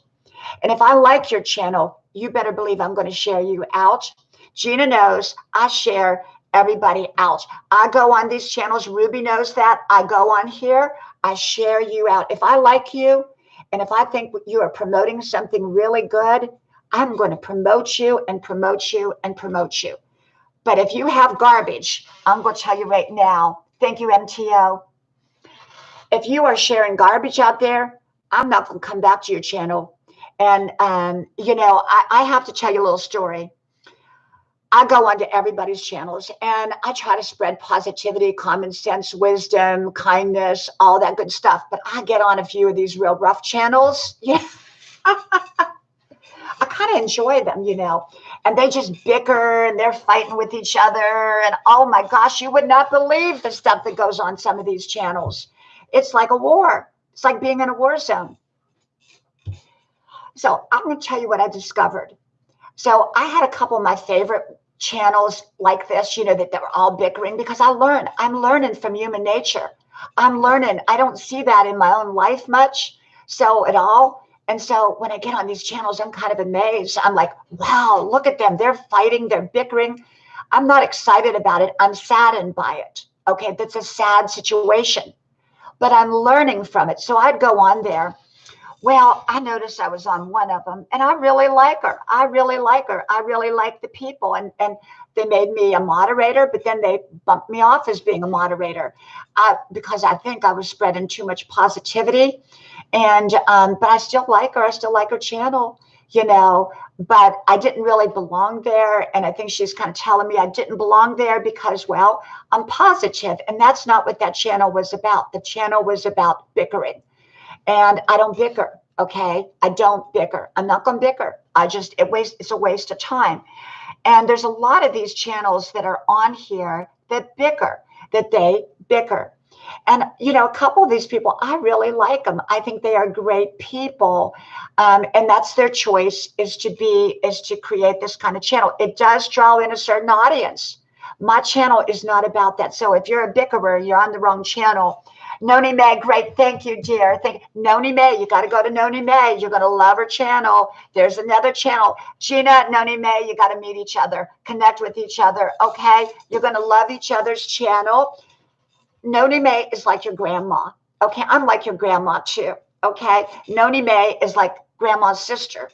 And if I like your channel, you better believe I'm going to share you out. Gina knows I share everybody out. I go on these channels. Ruby knows that. I go on here. I share you out. If I like you and if I think you are promoting something really good, I'm going to promote you and promote you and promote you. But if you have garbage, I'm going to tell you right now, thank you, MTO. If you are sharing garbage out there, I'm not going to come back to your channel. And, you know, I have to tell you a little story. I go onto everybody's channels and I try to spread positivity, common sense, wisdom, kindness, all that good stuff. But I get on a few of these real rough channels. Yeah. I kind of enjoy them, you know, and they just bicker and they're fighting with each other. And oh my gosh, you would not believe the stuff that goes on some of these channels. It's like a war. It's like being in a war zone. So I'm going to tell you what I discovered. So I had a couple of my favorite channels like this, you know, that were all bickering because I'm learning from human nature. I'm learning. I don't see that in my own life much. So at all. And so when I get on these channels, I'm kind of amazed. I'm like, wow, look at them. They're fighting. They're bickering. I'm not excited about it. I'm saddened by it. Okay. That's a sad situation, but I'm learning from it. So I'd go on there. Well, I noticed I was on one of them and I really like her. I really like her. I really like the people. And they made me a moderator, but then they bumped me off as being a moderator because I think I was spreading too much positivity. And but I still like her. I still like her channel, you know, but I didn't really belong there. And I think she's kind of telling me I didn't belong there because, well, I'm positive. And that's not what that channel was about. The channel was about bickering. And I don't bicker, okay? I don't bicker. I'm not going to bicker. It's a waste of time. And there's a lot of these channels that are on here that they bicker. And, you know, a couple of these people, I really like them. I think they are great people. And that's their choice is to create this kind of channel. It does draw in a certain audience. My channel is not about that. So if you're a bickerer, you're on the wrong channel. Noni May, great. Thank you, dear. Noni May, you got to go to Noni May. You're going to love her channel. There's another channel. Gina, Noni May, you got to meet each other, connect with each other. Okay. You're going to love each other's channel. Noni May is like your grandma. Okay. I'm like your grandma too. Okay. Noni May is like grandma's sister.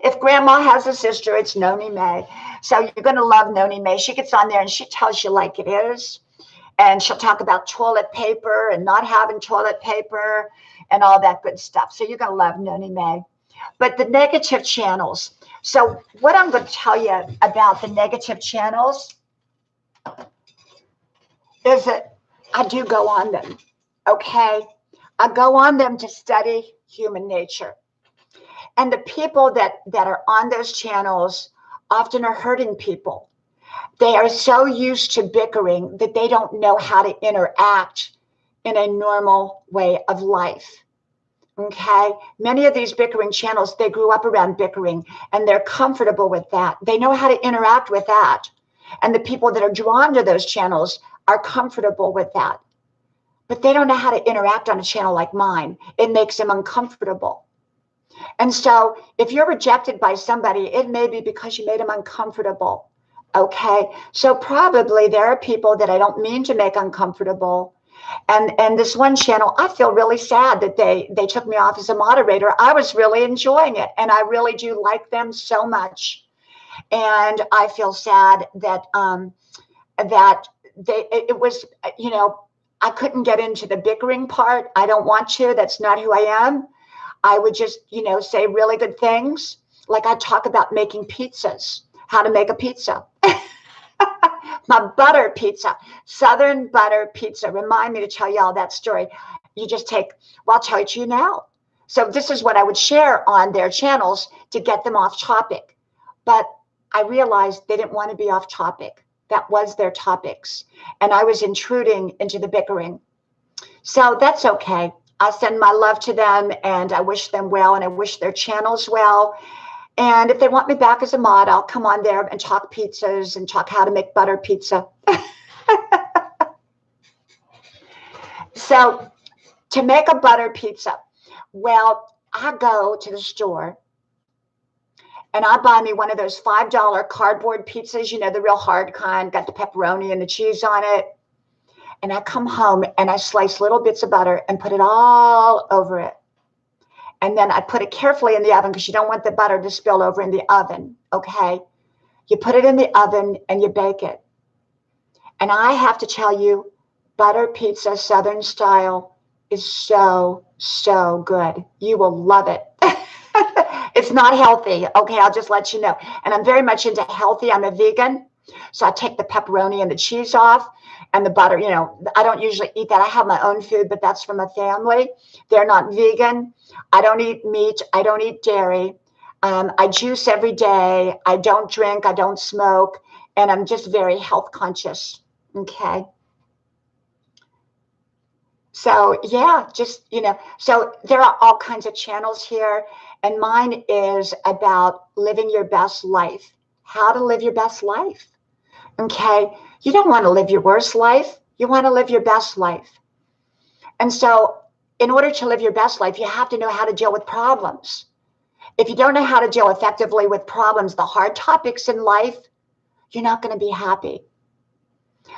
If grandma has a sister, it's Noni May. So you're going to love Noni May. She gets on there and she tells you like it is. And she'll talk about toilet paper and not having toilet paper and all that good stuff. So you're going to love Noni May. But the negative channels. So what I'm going to tell you about the negative channels is that I do go on them. Okay. I go on them to study human nature. And the people that are on those channels often are hurting people. They are so used to bickering that they don't know how to interact in a normal way of life. Okay. Many of these bickering channels, they grew up around bickering and they're comfortable with that. They know how to interact with that. And the people that are drawn to those channels are comfortable with that. But they don't know how to interact on a channel like mine. It makes them uncomfortable. And so if you're rejected by somebody, it may be because you made them uncomfortable. Okay. So probably there are people that I don't mean to make uncomfortable. And this one channel, I feel really sad that they took me off as a moderator. I was really enjoying it. And I really do like them so much. And I feel sad that, it was, you know, I couldn't get into the bickering part. I don't want to. That's not who I am. I would just, you know, say really good things. Like I talk about making pizzas, how to make a pizza. My butter pizza, Southern butter pizza. Remind me to tell you all that story. You just take, well, I'll tell it to you now. So this is what I would share on their channels to get them off topic. But I realized they didn't want to be off topic. That was their topics. And I was intruding into the bickering. So that's okay. I send my love to them, and I wish them well, and I wish their channels well. And if they want me back as a mod, I'll come on there and talk pizzas and talk how to make butter pizza. So to make a butter pizza, well, I go to the store and I buy me one of those $5 cardboard pizzas, you know, the real hard kind, got the pepperoni and the cheese on it. And I come home and I slice little bits of butter and put it all over it. And then I put it carefully in the oven because you don't want the butter to spill over in the oven, okay? You put it in the oven and you bake it. And I have to tell you, butter pizza, Southern style, is so, so good. You will love it. It's not healthy, okay? I'll just let you know. And I'm very much into healthy. I'm a vegan. So I take the pepperoni and the cheese off and the butter. You know, I don't usually eat that. I have my own food, but that's from a family. They're not vegan. I don't eat meat. I don't eat dairy. I juice every day. I don't drink. I don't smoke. And I'm just very health conscious, okay? So yeah, just, you know, so there are all kinds of channels here. And mine is about living your best life, how to live your best life. Okay. You don't want to live your worst life. You want to live your best life. And so in order to live your best life, you have to know how to deal with problems. If you don't know how to deal effectively with problems, the hard topics in life, you're not going to be happy.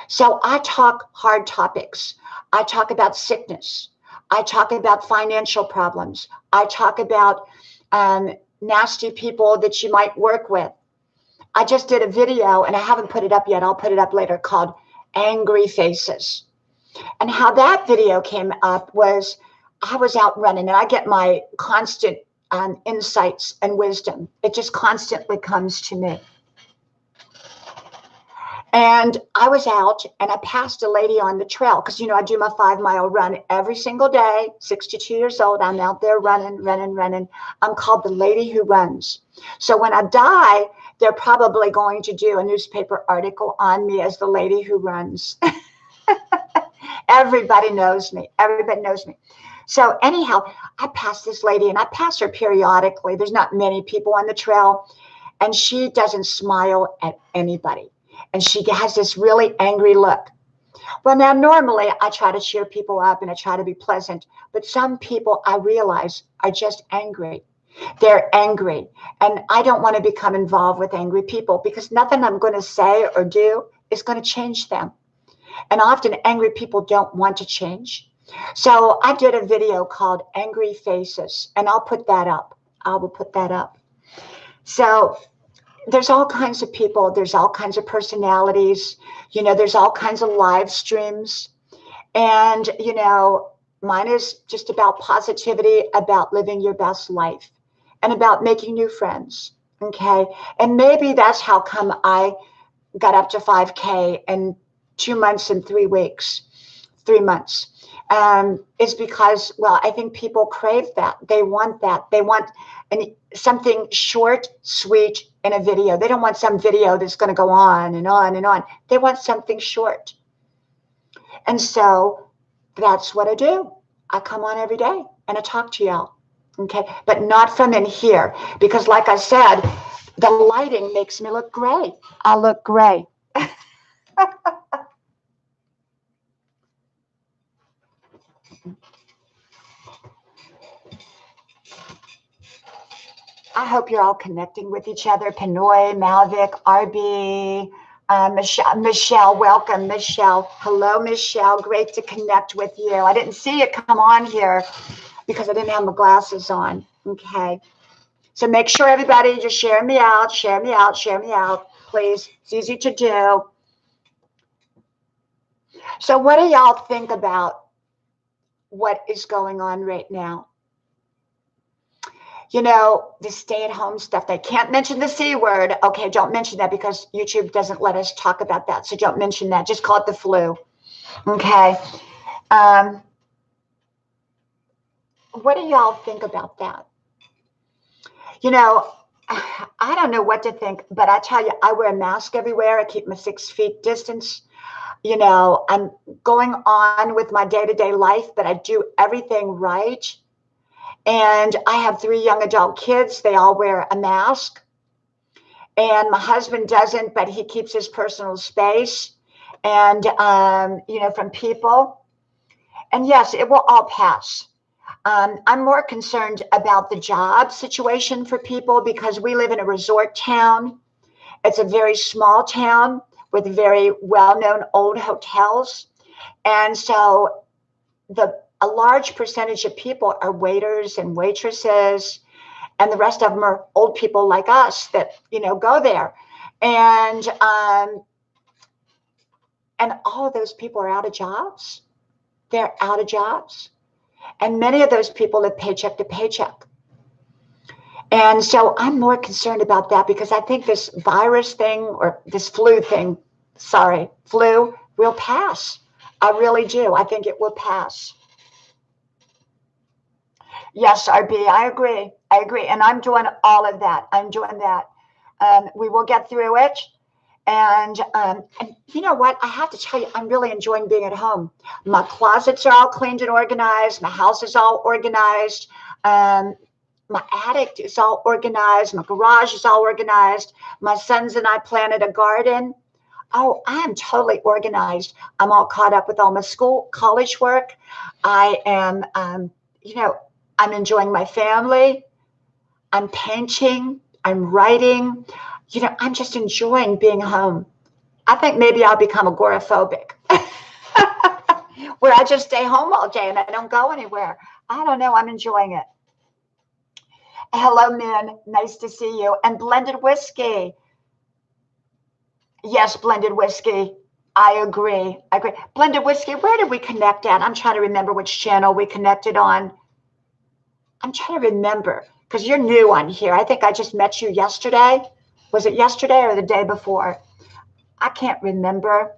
So I talk hard topics. I talk about sickness. I talk about financial problems. I talk about nasty people that you might work with. I just did a video and I haven't put it up yet. I'll put it up later, called Angry Faces. And how that video came up was I was out running and I get my constant insights and wisdom. It just constantly comes to me. And I was out and I passed a lady on the trail because, you know, I do my 5-mile run every single day. 62 years old. I'm out there running. I'm called the lady who runs. So when I die, they're probably going to do a newspaper article on me as the lady who runs. Everybody knows me. Everybody knows me. So anyhow, I passed this lady and I pass her periodically. There's not many people on the trail and she doesn't smile at anybody. And she has this really angry look. Well, now, normally I try to cheer people up and I try to be pleasant. But some people I realize are just angry. They're angry. And I don't want to become involved with angry people because nothing I'm going to say or do is going to change them. And often angry people don't want to change. So I did a video called Angry Faces. And I'll put that up. I will put that up. So there's all kinds of people. There's all kinds of personalities. You know, there's all kinds of live streams. And, you know, mine is just about positivity, about living your best life, and about making new friends. Okay. And maybe that's how come I got up to 5K in 2 months and 3 weeks, 3 months. Is because, well, I think people crave that. They want that. They want something short, sweet in a video. They don't want some video that's going to go on and on and on. They want something short. And so that's what I do. I come on every day and I talk to y'all. Okay. But not from in here. Because like I said, the lighting makes me look gray. I look gray. I hope you're all connecting with each other. Pinoy, Malvik, RB, Michelle, welcome, Michelle. Hello, Michelle. Great to connect with you. I didn't see you come on here because I didn't have my glasses on. Okay. So make sure everybody just share me out, please. It's easy to do. So what do y'all think about what is going on right now? You know, the stay-at-home stuff. They can't mention the C word. Okay, don't mention that because YouTube doesn't let us talk about that. So don't mention that. Just call it the flu. Okay. What do y'all think about that? You know, I don't know what to think, but I tell you, I wear a mask everywhere. I keep my 6 feet distance. You know, I'm going on with my day-to-day life, but I do everything right. And I have 3 young adult kids. They all wear a mask. And my husband doesn't, but he keeps his personal space and, you know, from people. And yes, it will all pass. I'm more concerned about the job situation for people because we live in a resort town. It's a very small town with very well-known old hotels. And so a large percentage of people are waiters and waitresses, and the rest of them are old people like us that, you know, go there. And all of those people are out of jobs. They're out of jobs. And many of those people live paycheck to paycheck. And so I'm more concerned about that because I think this virus thing or this flu thing, flu will pass. I really do. I think it will pass. Yes, RB, I agree. I agree. And I'm doing all of that. I'm doing that. We will get through it. And you know what? I have to tell you, I'm really enjoying being at home. My closets are all cleaned and organized. My house is all organized. My attic is all organized. My garage is all organized. My sons and I planted a garden. Oh, I am totally organized. I'm all caught up with all my college work. I am, you know, I'm enjoying my family. I'm painting. I'm writing. You know, I'm just enjoying being home. I think maybe I'll become agoraphobic, where I just stay home all day and I don't go anywhere. I don't know. I'm enjoying it. Hello, Min. Nice to see you. And blended whiskey. Yes, blended whiskey. I agree. I agree. Blended whiskey, where did we connect at? I'm trying to remember which channel we connected on. I'm trying to remember because you're new on here. I think I just met you yesterday. Was it yesterday or the day before? I can't remember.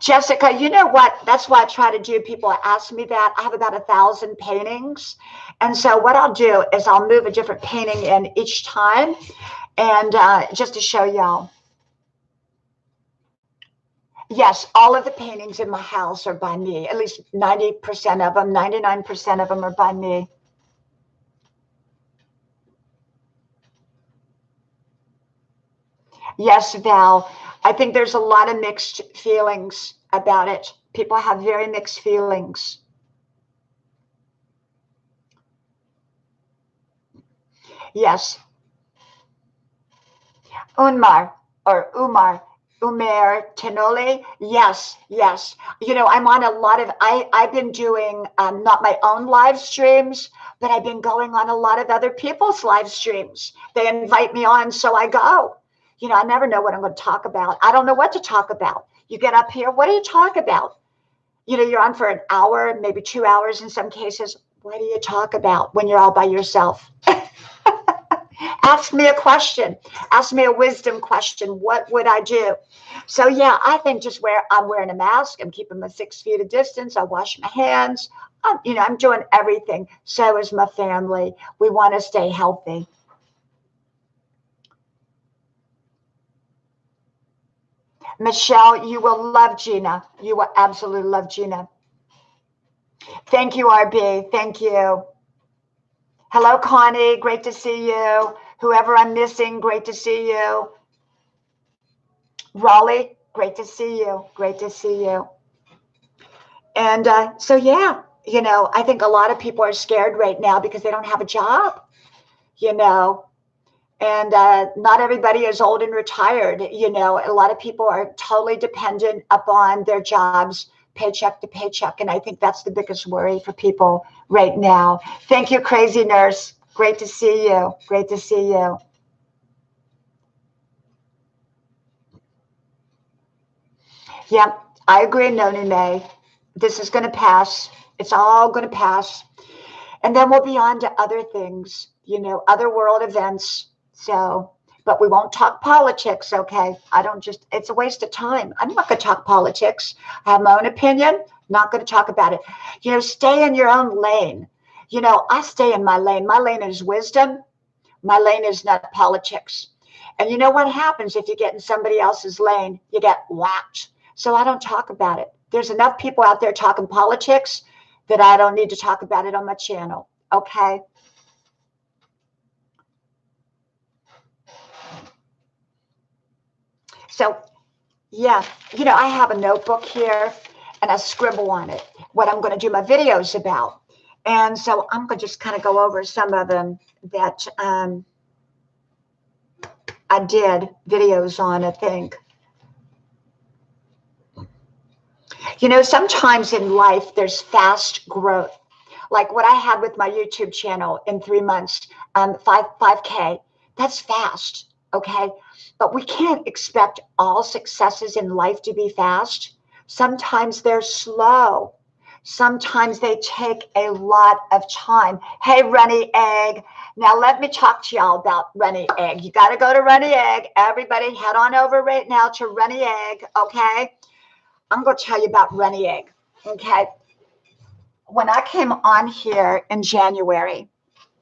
Jessica, you know what? That's why I try to do. People ask me that. I have about 1,000 paintings. And so what I'll do is I'll move a different painting in each time. And just to show y'all. Yes, all of the paintings in my house are by me. At least 90% of them, 99% of them are by me. Yes, Val. I think there's a lot of mixed feelings about it. People have very mixed feelings. Yes. Umar Umer Tenoli. Yes, yes. You know, I'm on a lot of, I've been doing not my own live streams, but I've been going on a lot of other people's live streams. They invite me on, so I go. You know, I never know what I'm going to talk about. I don't know what to talk about. You get up here, what do you talk about? You know, you're on for an hour, maybe 2 hours in some cases. What do you talk about when you're all by yourself? Ask me a question. Ask me a wisdom question. What would I do? So yeah, I think just I'm wearing a mask. I'm keeping my 6 feet of distance. I wash my hands. You know, I'm doing everything. So is my family. We want to stay healthy. Michelle, you will love Gina. You will absolutely love Gina. Thank you, RB. Thank you. Hello, Connie. Great to see you. Whoever I'm missing, great to see you. Raleigh, great to see you. Great to see you. And so, yeah, you know, I think a lot of people are scared right now because they don't have a job, you know. And not everybody is old and retired. You know, a lot of people are totally dependent upon their jobs, paycheck to paycheck. And I think that's the biggest worry for people right now. Thank you, Crazy Nurse. Great to see you. Great to see you. Yeah, I agree, Noni May. This is going to pass. It's all going to pass. And then we'll be on to other things, you know, other world events. So, but we won't talk politics, okay? It's a waste of time. I'm not going to talk politics. I have my own opinion, not going to talk about it. You know, stay in your own lane. You know, I stay in my lane. My lane is wisdom. My lane is not politics. And you know what happens if you get in somebody else's lane? You get whacked. So I don't talk about it. There's enough people out there talking politics that I don't need to talk about it on my channel. Okay? So, yeah, you know, I have a notebook here and I scribble on it what I'm going to do my videos about. And so I'm going to just kind of go over some of them that I did videos on, I think. You know, sometimes in life there's fast growth. Like what I had with my YouTube channel in 3 months, 5K, that's fast, okay? But we can't expect all successes in life to be fast. Sometimes they're slow. Sometimes they take a lot of time. Hey, Runny Egg. Now let me talk to y'all about Runny Egg. You got to go to Runny Egg. Everybody head on over right now to Runny Egg, okay? I'm going to tell you about Runny Egg, okay? When I came on here in January,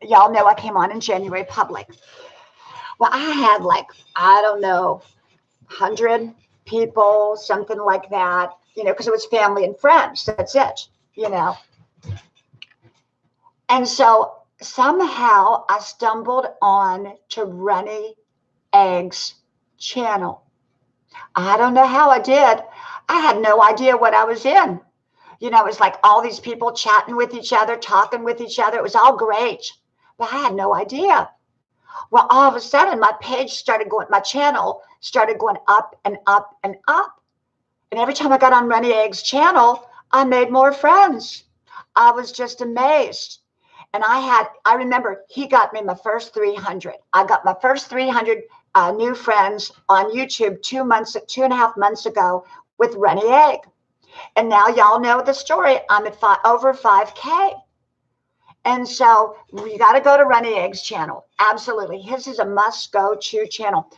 y'all know I came on in January public. Well, I had like, I don't know, 100 people, something like that, you know, because it was family and friends. That's it, you know. And so somehow I stumbled on to Runny Egg's channel. I don't know how I did. I had no idea what I was in. You know, it was like all these people chatting with each other, talking with each other. It was all great, but I had no idea. Well, all of a sudden, my page started going, my channel started going up and up and up. And every time I got on Runny Egg's channel, I made more friends. I was just amazed. And I remember he got me my first 300. I got my first 300 new friends on YouTube 2.5 months ago with Runny Egg. And now y'all know the story. I'm at over 5K. And so you got to go to Runny Egg's channel. Absolutely. His is a must-go-to channel.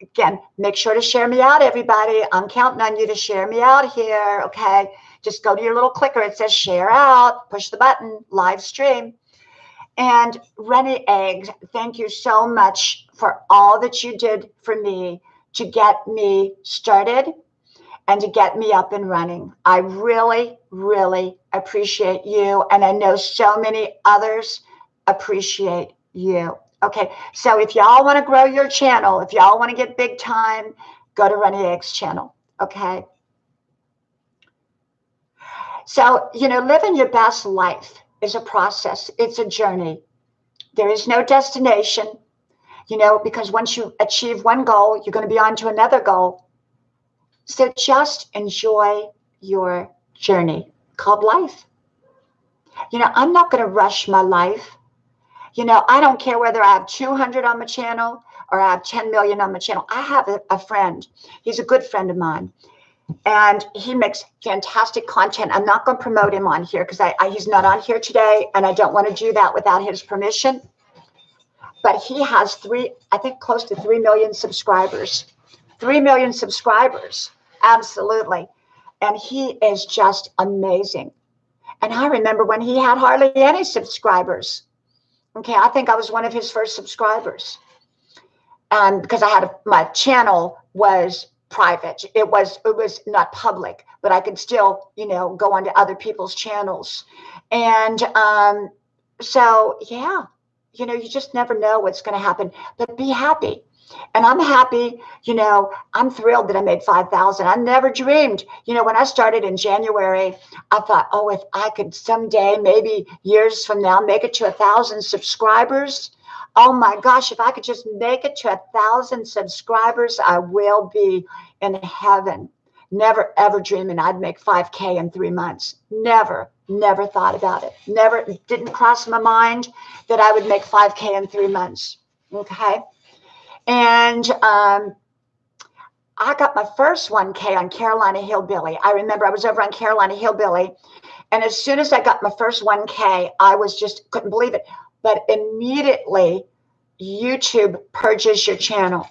Again, make sure to share me out, everybody. I'm counting on you to share me out here, okay? Just go to your little clicker. It says share out. Push the button. Live stream. And Runny Egg, thank you so much for all that you did for me to get me started and to get me up and running. I really, really appreciate you. And I know so many others appreciate you. Okay, so if y'all want to grow your channel, if y'all want to get big time, go to Runny Egg's channel, okay? So, you know, living your best life is a process. It's a journey. There is no destination, you know, because once you achieve one goal, you're going to be on to another goal. So just enjoy your journey called life. You know, I'm not going to rush my life. You know, I don't care whether I have 200 on my channel or I have 10 million on my channel. I have a friend. He's a good friend of mine. And he makes fantastic content. I'm not going to promote him on here because he's not on here today. And I don't want to do that without his permission. But he has I think close to 3 million subscribers. 3 million subscribers. Absolutely. And he is just amazing. And I remember when he had hardly any subscribers. Okay, I think I was one of his first subscribers. Because my channel was private. It was not public, but I could still, you know, go onto other people's channels. And so, yeah, you know, you just never know what's going to happen, but be happy. And I'm happy, you know, I'm thrilled that I made 5,000. I never dreamed, you know, when I started in January, I thought, oh, if I could someday, maybe years from now, make it to 1,000 subscribers. Oh my gosh, if I could just make it to 1,000 subscribers, I will be in heaven. Never, ever dreaming I'd make 5K in 3 months. Never thought about it. Never, didn't cross my mind that I would make 5K in 3 months. Okay. And I got my first 1K on Carolina Hillbilly. I remember I was over on Carolina Hillbilly. And as soon as I got my first 1K, I was just couldn't believe it. But immediately, YouTube purges your channel.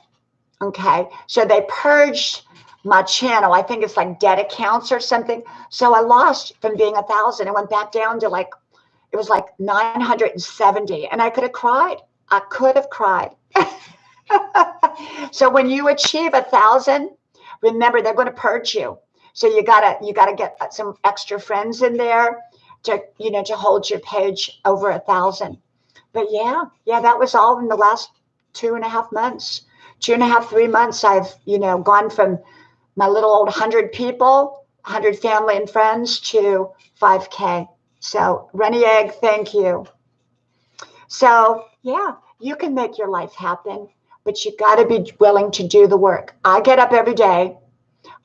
Okay. So they purged my channel. I think it's like dead accounts or something. So I lost from being 1,000 and went back down to it was like 970. And I could have cried. I could have cried. So when you achieve 1,000, remember they're going to purge you. So you gotta get some extra friends in there to to hold your page over 1,000. But yeah, that was all in the last 2.5 months, 2.5, 3 months. I've gone from my little old 100 people, 100 family and friends to 5K. So Rennie Egg, thank you. So yeah, you can make your life happen, but you got to be willing to do the work. I get up every day.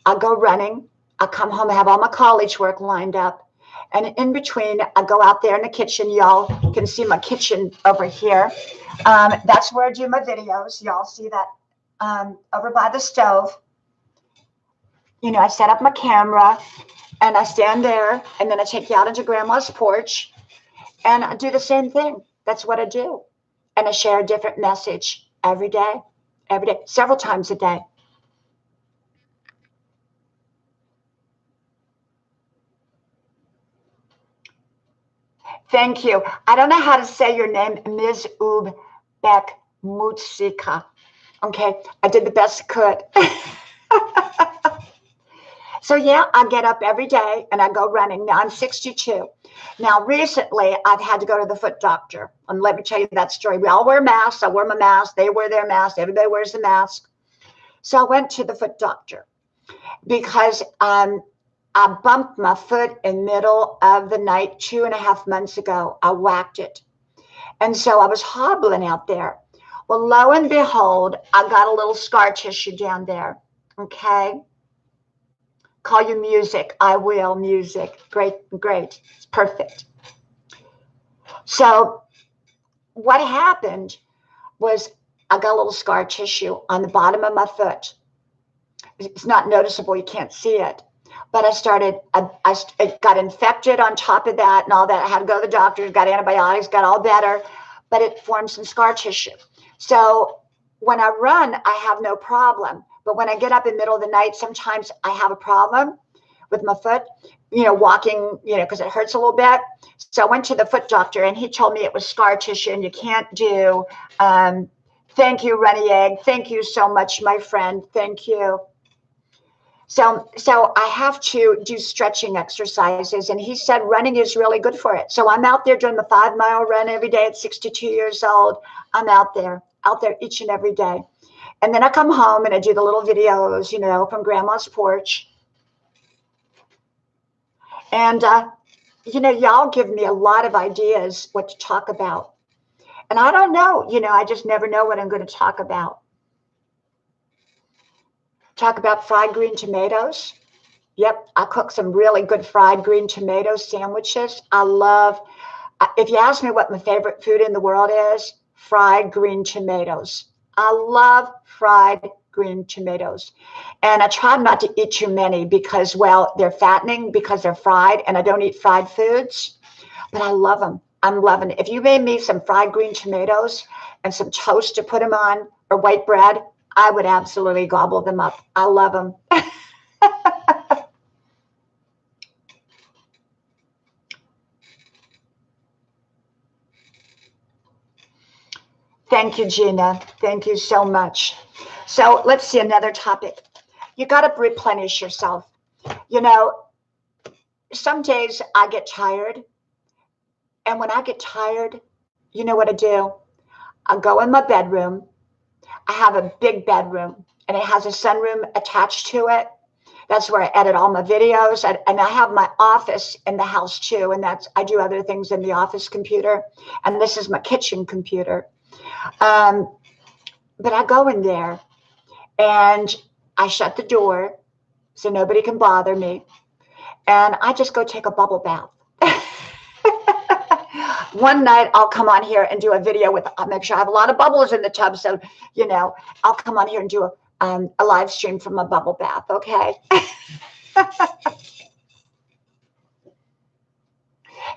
I go running. I come home, I have all my college work lined up. And in between, I go out there in the kitchen. Y'all can see my kitchen over here. That's where I do my videos. Y'all see that over by the stove. I set up my camera and I stand there, and then I take you out into grandma's porch and I do the same thing. That's what I do. And I share a different message every day, several times a day. Thank you. I don't know how to say your name, Ms. Ubek Mutsika. Okay, I did the best I could. So yeah, I get up every day and I go running. Now I'm 62. Now recently I've had to go to the foot doctor. And let me tell you that story. We all wear masks. I wear my mask. They wear their mask. Everybody wears the mask. So I went to the foot doctor because I bumped my foot in the middle of the night 2.5 months ago. I whacked it. And so I was hobbling out there. Well, lo and behold, I got a little scar tissue down there. Okay. Call you music. I will. Music. Great. It's perfect. So what happened was I got a little scar tissue on the bottom of my foot. It's not noticeable. You can't see it. But I got infected on top of that and all that. I had to go to the doctor, got antibiotics, got all better, but it formed some scar tissue. So when I run, I have no problem. But when I get up in the middle of the night, sometimes I have a problem with my foot, walking, because it hurts a little bit. So I went to the foot doctor and he told me it was scar tissue and you can't do, thank you, Rennie Egg. Thank you so much, my friend. Thank you. So I have to do stretching exercises. And he said running is really good for it. So I'm out there doing the 5-mile run every day at 62 years old. I'm out there each and every day. And then I come home and I do the little videos, from grandma's porch. And, y'all give me a lot of ideas what to talk about. And I don't know, I just never know what I'm going to talk about. Talk about fried green tomatoes. Yep, I cook some really good fried green tomato sandwiches. If you ask me what my favorite food in the world is, fried green tomatoes. I love fried green tomatoes. And I try not to eat too many because, well, they're fattening because they're fried, and I don't eat fried foods, but I love them. I'm loving it. If you made me some fried green tomatoes and some toast to put them on, or white bread, I would absolutely gobble them up. I love them. Thank you, Gina. Thank you so much. So let's see another topic. You got to replenish yourself. Some days I get tired. And when I get tired, you know what I do? I go in my bedroom. I have a big bedroom and it has a sunroom attached to it. That's where I edit all my videos. And I have my office in the house too. And I do other things in the office computer. And this is my kitchen computer. But I go in there and I shut the door so nobody can bother me. And I just go take a bubble bath. One night I'll come on here and do a video I'll make sure I have a lot of bubbles in the tub. So, I'll come on here and do a live stream from a bubble bath. Okay.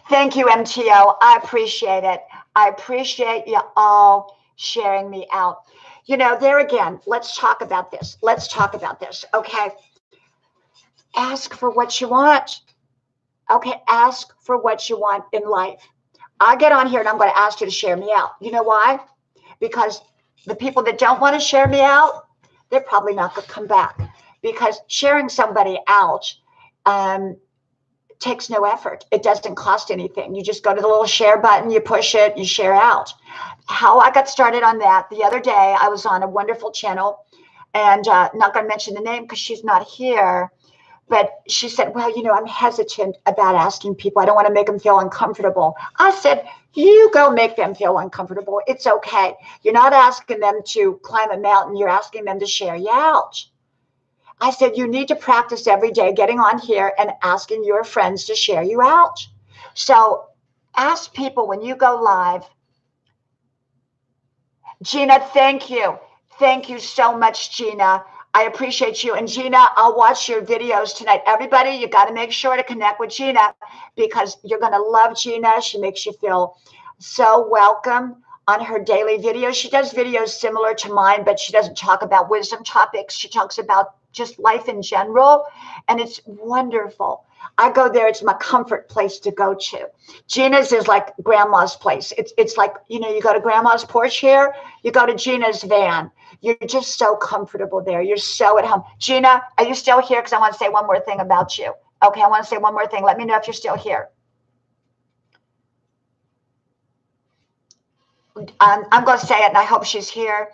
Thank you, MTO. I appreciate it. I appreciate you all sharing me out. There again, let's talk about this. Okay. Ask for what you want. Okay. Ask for what you want in life. I get on here and I'm going to ask you to share me out. You know why? Because The people that don't want to share me out, they're probably not going to come back, because sharing somebody out takes no effort. It doesn't cost anything. You just go to the little share button, you push it, you share out. How I got started on that, the other day, I was on a wonderful channel, and not going to mention the name because she's not here, but she said, well, you know, I'm hesitant about asking people. I don't want to make them feel uncomfortable. I said, you go make them feel uncomfortable. It's okay. You're not asking them to climb a mountain. You're asking them to share you out. I said, you need to practice every day getting on here and asking your friends to share you out. So ask people when you go live. Gina, thank you. Thank you so much, Gina. I appreciate you. And Gina, I'll watch your videos tonight. Everybody, you got to make sure to connect with Gina, because you're going to love Gina. She makes you feel so welcome on her daily videos. She does videos similar to mine, but she doesn't talk about wisdom topics. She talks about just life in general, and it's wonderful. I go there. It's my comfort place to go to. Gina's is like grandma's place. It's like, you know, you go to grandma's porch here, you go to Gina's van. You're just so comfortable there. You're so at home. Gina, are you still here? Because I want to say one more thing about you. Okay, I want to say one more thing. Let me know if you're still here. I'm going to say it, and I hope she's here.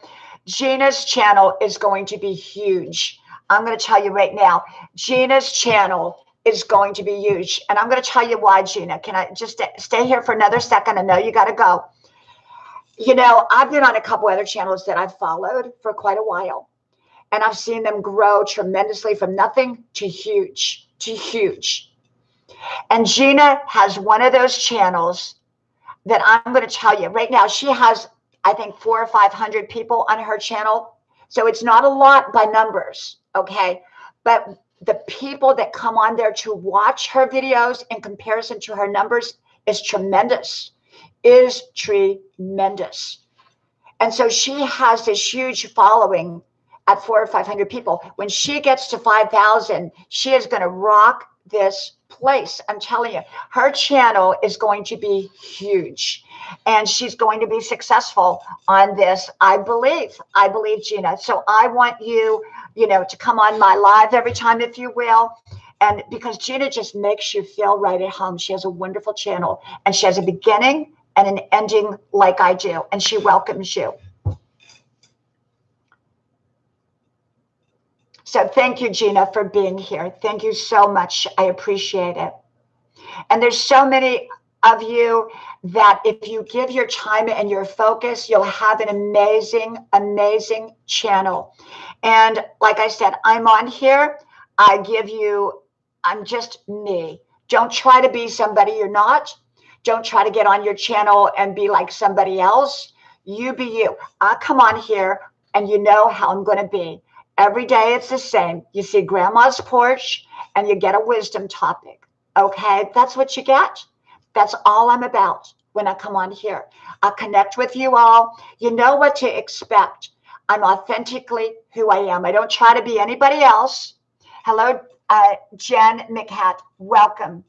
Gina's channel is going to be huge. I'm going to tell you right now, Gina's channel is going to be huge. And I'm going to tell you why, Gina. Can I just stay here for another second? I know you got to go. You know, I've been on a couple other channels that I've followed for quite a while, and I've seen them grow tremendously from nothing to huge, to huge. And Gina has one of those channels that I'm going to tell you right now. She has, I think, 400 or 500 people on her channel. So it's not a lot by numbers, okay? But the people that come on there to watch her videos in comparison to her numbers is tremendous, is tremendous. And so she has this huge following at 400 or 500 people. When she gets to 5,000, she is going to rock this place. I'm telling you, her channel is going to be huge, and she's going to be successful on this. I believe, Gina. So I want you, you know, to come on my live every time, if you will. And because Gina just makes you feel right at home. She has a wonderful channel, and she has a beginning and an ending like I do, and she welcomes you. So thank you, Gina, for being here. Thank you so much. I appreciate it. And there's so many of you that if you give your time and your focus, you'll have an amazing, amazing channel. And like I said, I'm on here. I'm just me. Don't try to be somebody you're not. Don't try to get on your channel and be like somebody else. You be you. I come on here, and you know how I'm going to be. Every day it's the same. You see grandma's porch, and you get a wisdom topic. Okay, that's what you get. That's all I'm about when I come on here. I connect with you all. You know what to expect. I'm authentically who I am. I don't try to be anybody else. Hello, Jen McHat. Welcome.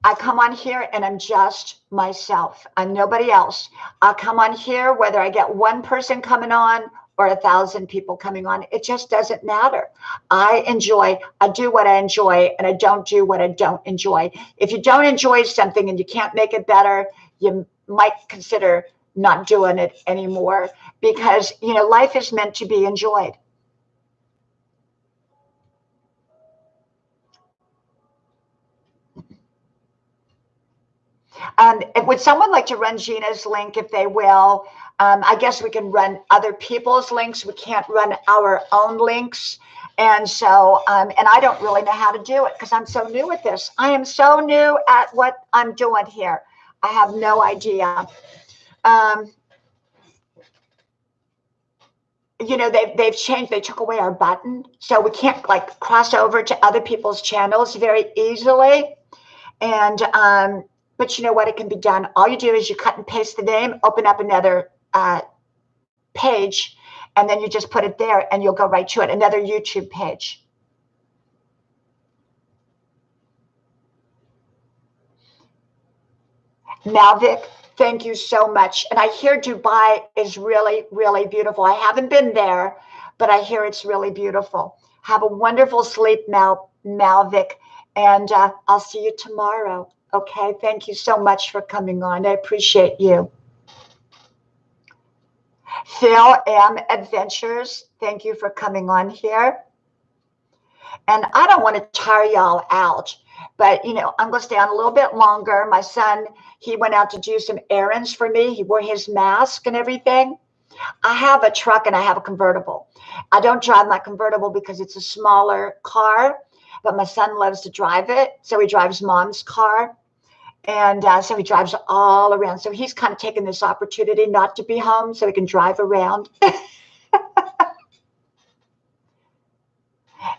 I come on here and I'm just myself. I'm nobody else. I'll come on here whether I get one person coming on or 1,000 people coming on. It just doesn't matter. I do what I enjoy, and I don't do what I don't enjoy. If you don't enjoy something and you can't make it better, you might consider not doing it anymore, because, you know, life is meant to be enjoyed. Would someone like to run Gina's link, if they will? I guess we can run other people's links. We can't run our own links. And so, and I don't really know how to do it because I'm so new at this. I am so new at what I'm doing here. I have no idea. You know, they've changed. They took away our button, so we can't like cross over to other people's channels very easily. And but you know what? It can be done. All you do is you cut and paste the name, open up another page, and then you just put it there, and you'll go right to it. Another YouTube page. Malvik, Thank you so much. And I hear Dubai is really, really beautiful. I haven't been there, but I hear it's really beautiful. Have a wonderful sleep, Malvik, and I'll see you tomorrow. Okay. Thank you so much for coming on. I appreciate you. Phil M. Adventures, thank you for coming on here. And I don't want to tire y'all out, but I'm going to stay on a little bit longer. My son, he went out to do some errands for me. He wore his mask and everything. I have a truck and I have a convertible. I don't drive my convertible because it's a smaller car, but my son loves to drive it. So he drives mom's car. And so he drives all around. So he's kind of taken this opportunity not to be home so he can drive around.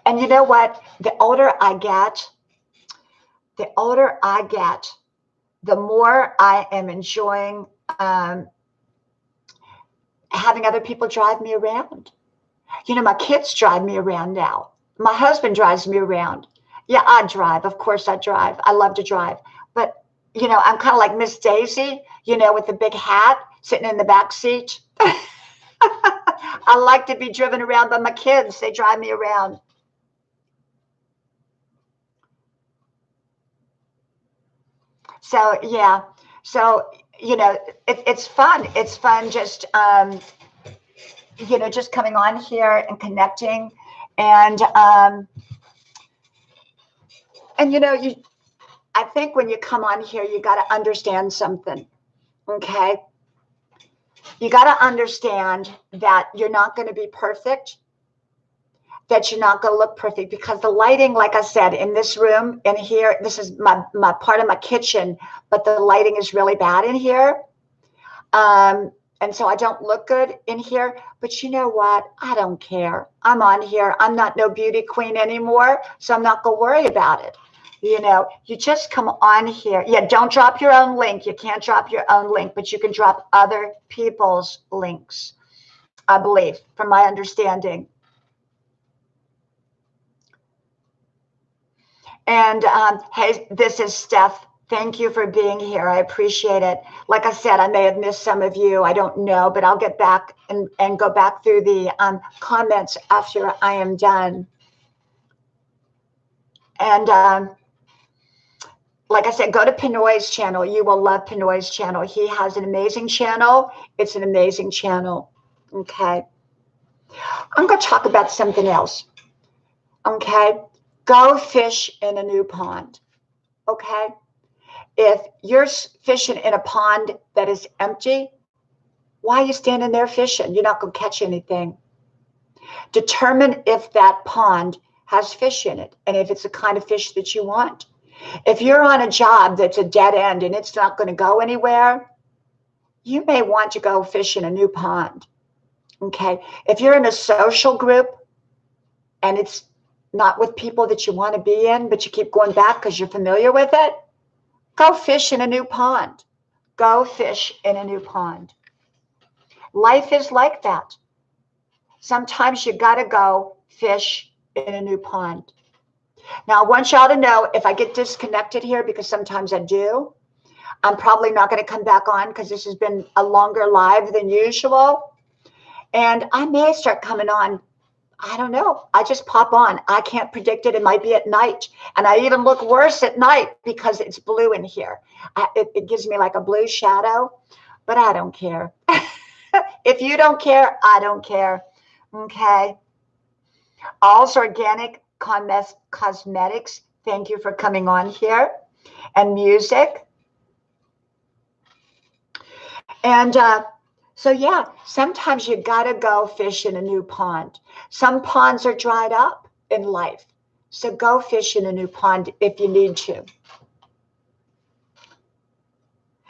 And you know what? The older I get, the more I am enjoying having other people drive me around. My kids drive me around now. My husband drives me around. Yeah, I drive. Of course I drive. I love to drive. But, I'm kind of like Miss Daisy, with the big hat sitting in the back seat. I like to be driven around by my kids. They drive me around. So, yeah. So, it's fun. It's fun just, just coming on here and connecting. And I think when you come on here, you got to understand something. Okay. You got to understand that you're not going to be perfect, that you're not going to look perfect, because the lighting, like I said, in this room, in here, this is my part of my kitchen, but the lighting is really bad in here. And so I don't look good in here, but you know what? I don't care. I'm on here. I'm not no beauty queen anymore, so I'm not going to worry about it. You just come on here. Yeah, don't drop your own link. You can't drop your own link, but you can drop other people's links, I believe, from my understanding. And hey, this is Steph. Thank you for being here. I appreciate it. Like I said, I may have missed some of you. I don't know, but I'll get back and go back through the comments after I am done. And like I said, go to Pinoy's channel. You will love Pinoy's channel. He has an amazing channel. It's an amazing channel. Okay. I'm going to talk about something else. Okay. Go fish in a new pond. Okay. If you're fishing in a pond that is empty, why are you standing there fishing? You're not going to catch anything. Determine if that pond has fish in it and if it's the kind of fish that you want. If you're on a job that's a dead end and it's not going to go anywhere, you may want to go fish in a new pond. Okay. If you're in a social group and it's not with people that you want to be in, but you keep going back because you're familiar with it, go fish in a new pond. Go fish in a new pond. Life is like that. Sometimes you got to go fish in a new pond. Now, I want y'all to know, if I get disconnected here, because sometimes I do, I'm probably not going to come back on because this has been a longer live than usual. And I may start coming on. I don't know. I just pop on. I can't predict it. It might be at night. And I even look worse at night because it's blue in here. It gives me like a blue shadow, but I don't care. If you don't care, I don't care. Okay. All's Organic Cosmetics, thank you for coming on here. And music. And so, yeah, sometimes you got to go fish in a new pond. Some ponds are dried up in life. So go fish in a new pond if you need to.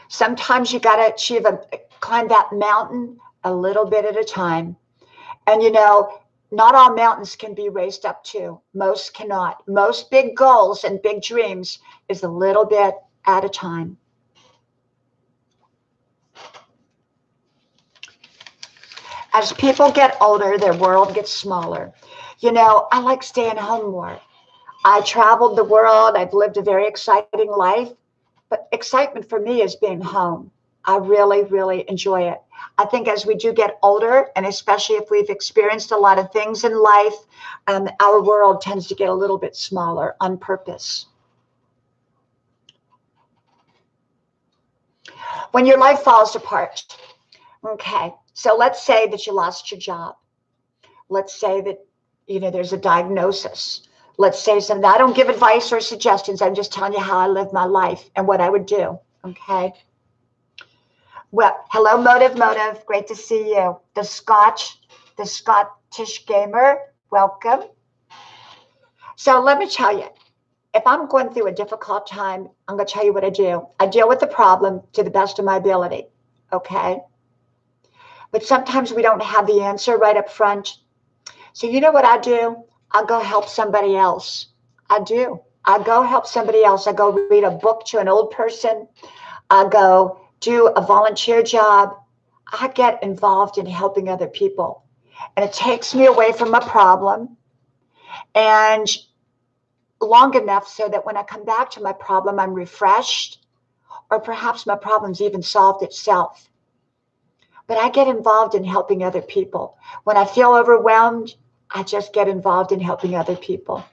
Sometimes you got to climb that mountain a little bit at a time. And, not all mountains can be raised up to. Most cannot. Most big goals and big dreams is a little bit at a time. As people get older, their world gets smaller. I like staying home more. I traveled the world. I've lived a very exciting life. But excitement for me is being home. I really, really enjoy it. I think as we do get older, and especially if we've experienced a lot of things in life, our world tends to get a little bit smaller on purpose. When your life falls apart, okay, so let's say that you lost your job. Let's say that, there's a diagnosis. Let's say something. I don't give advice or suggestions. I'm just telling you how I live my life and what I would do, okay? Well, hello, Motive. Great to see you. The Scottish gamer, welcome. So let me tell you, if I'm going through a difficult time, I'm going to tell you what I do. I deal with the problem to the best of my ability, okay? But sometimes we don't have the answer right up front. So you know what I do? I'll go help somebody else. I do. I go help somebody else. I go read a book to an old person. I go do a volunteer job. I get involved in helping other people. And it takes me away from my problem, and long enough so that when I come back to my problem, I'm refreshed, or perhaps my problem's even solved itself. But I get involved in helping other people. When I feel overwhelmed, I just get involved in helping other people.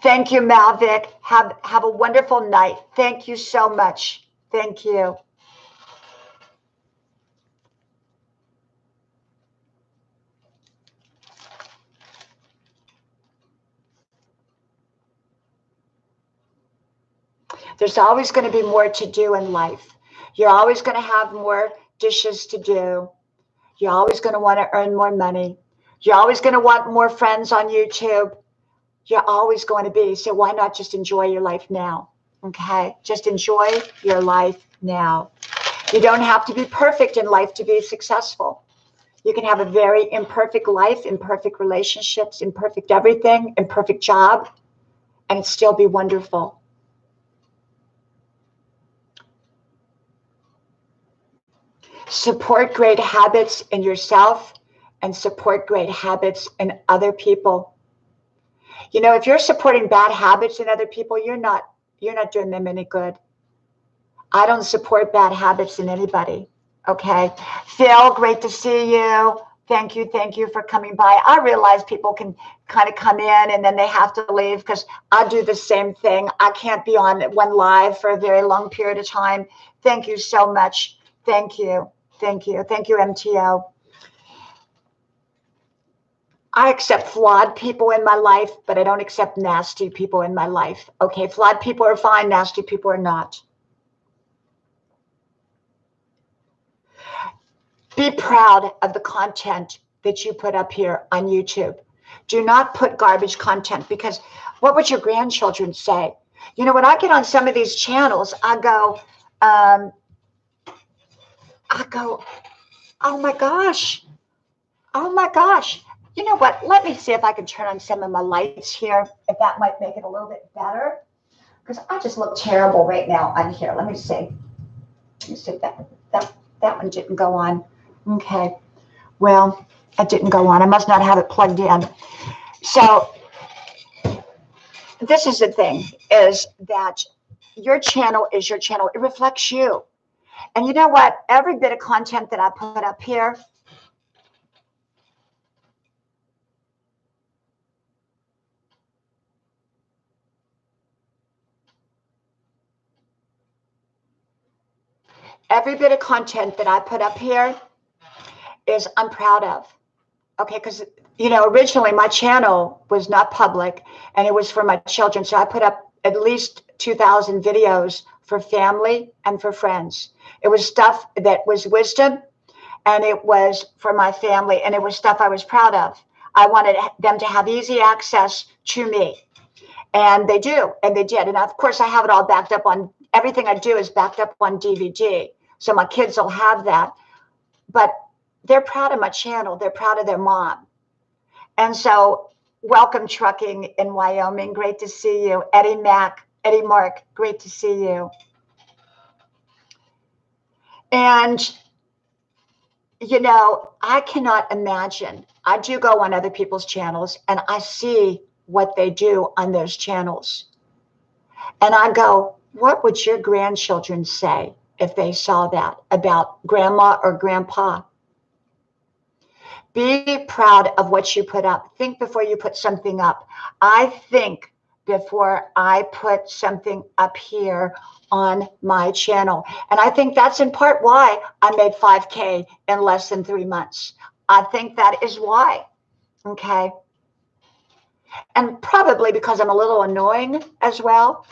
Thank you, Malvik. Have a wonderful night. Thank you so much. Thank you. There's always going to be more to do in life. You're always going to have more dishes to do. You're always going to want to earn more money. You're always going to want more friends on YouTube. You're always going to be. So why not just enjoy your life now? Okay? Just enjoy your life now. You don't have to be perfect in life to be successful. You can have a very imperfect life, imperfect relationships, imperfect everything, imperfect job, and it still be wonderful. Support great habits in yourself and support great habits in other people. If you're supporting bad habits in other people, you're not doing them any good. I don't support bad habits in anybody. Okay. Phil, great to see you. Thank you for coming by. I realize people can kind of come in and then they have to leave because I do the same thing. I can't be on one live for a very long period of time. Thank you so much. Thank you, MTO. I accept flawed people in my life, but I don't accept nasty people in my life. Okay, flawed people are fine, nasty people are not. Be proud of the content that you put up here on YouTube. Do not put garbage content, because what would your grandchildren say? When I get on some of these channels, I go, oh my gosh. You know what? Let me see if I can turn on some of my lights here, if that might make it a little bit better. Because I just look terrible right now on here. Let me see. That one didn't go on. Okay. Well, it didn't go on. I must not have it plugged in. So this is the thing, is that your channel is your channel. It reflects you. And you know what? Every bit of content that I put up here, is I'm proud of. Okay, because originally my channel was not public and it was for my children. So I put up at least 2,000 videos for family and for friends. It was stuff that was wisdom, and it was for my family, and it was stuff I was proud of. I wanted them to have easy access to me. And they do, and they did. And of course, I have it all backed up on, everything I do is backed up on DVD. So my kids will have that. But they're proud of my channel. They're proud of their mom. And so, welcome, Trucking in Wyoming. Great to see you. Eddie Mark, great to see you. And, I cannot imagine. I do go on other people's channels and I see what they do on those channels. And I go, What would your grandchildren say if they saw that about grandma or grandpa? Be proud of what you put up. Think before you put something up. I think before I put something up here on my channel. And I think that's in part why I made 5K in less than 3 months. I think that is why. Okay. And probably because I'm a little annoying as well.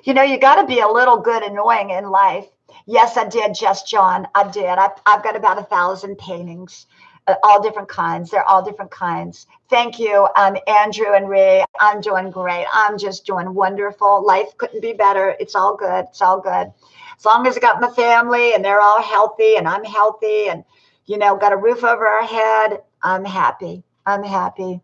You know, you got to be a little good annoying in life. Yes, I did, Just John. I did. I've got about 1,000 paintings, all different kinds. They're all different kinds. Thank you, Andrew and Ree. I'm doing great. I'm just doing wonderful. Life couldn't be better. It's all good. It's all good. As long as I got my family and they're all healthy and I'm healthy and, you know, got a roof over our head, I'm happy. I'm happy.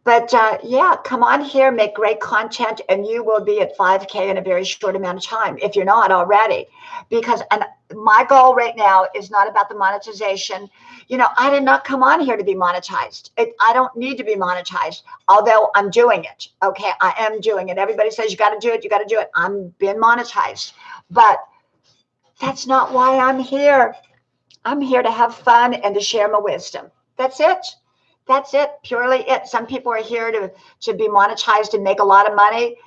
But yeah, come on here, make great content, and you will be at 5K in a very short amount of time, if you're not already. Because and my goal right now is not about the monetization. You know, I did not come on here to be monetized. I don't need to be monetized, although I'm doing it. Okay, I am doing it. Everybody says you got to do it, you got to do it. I'm being monetized. But that's not why I'm here. I'm here to have fun and to share my wisdom. That's it. That's it, purely it. Some people are here to be monetized and make a lot of money.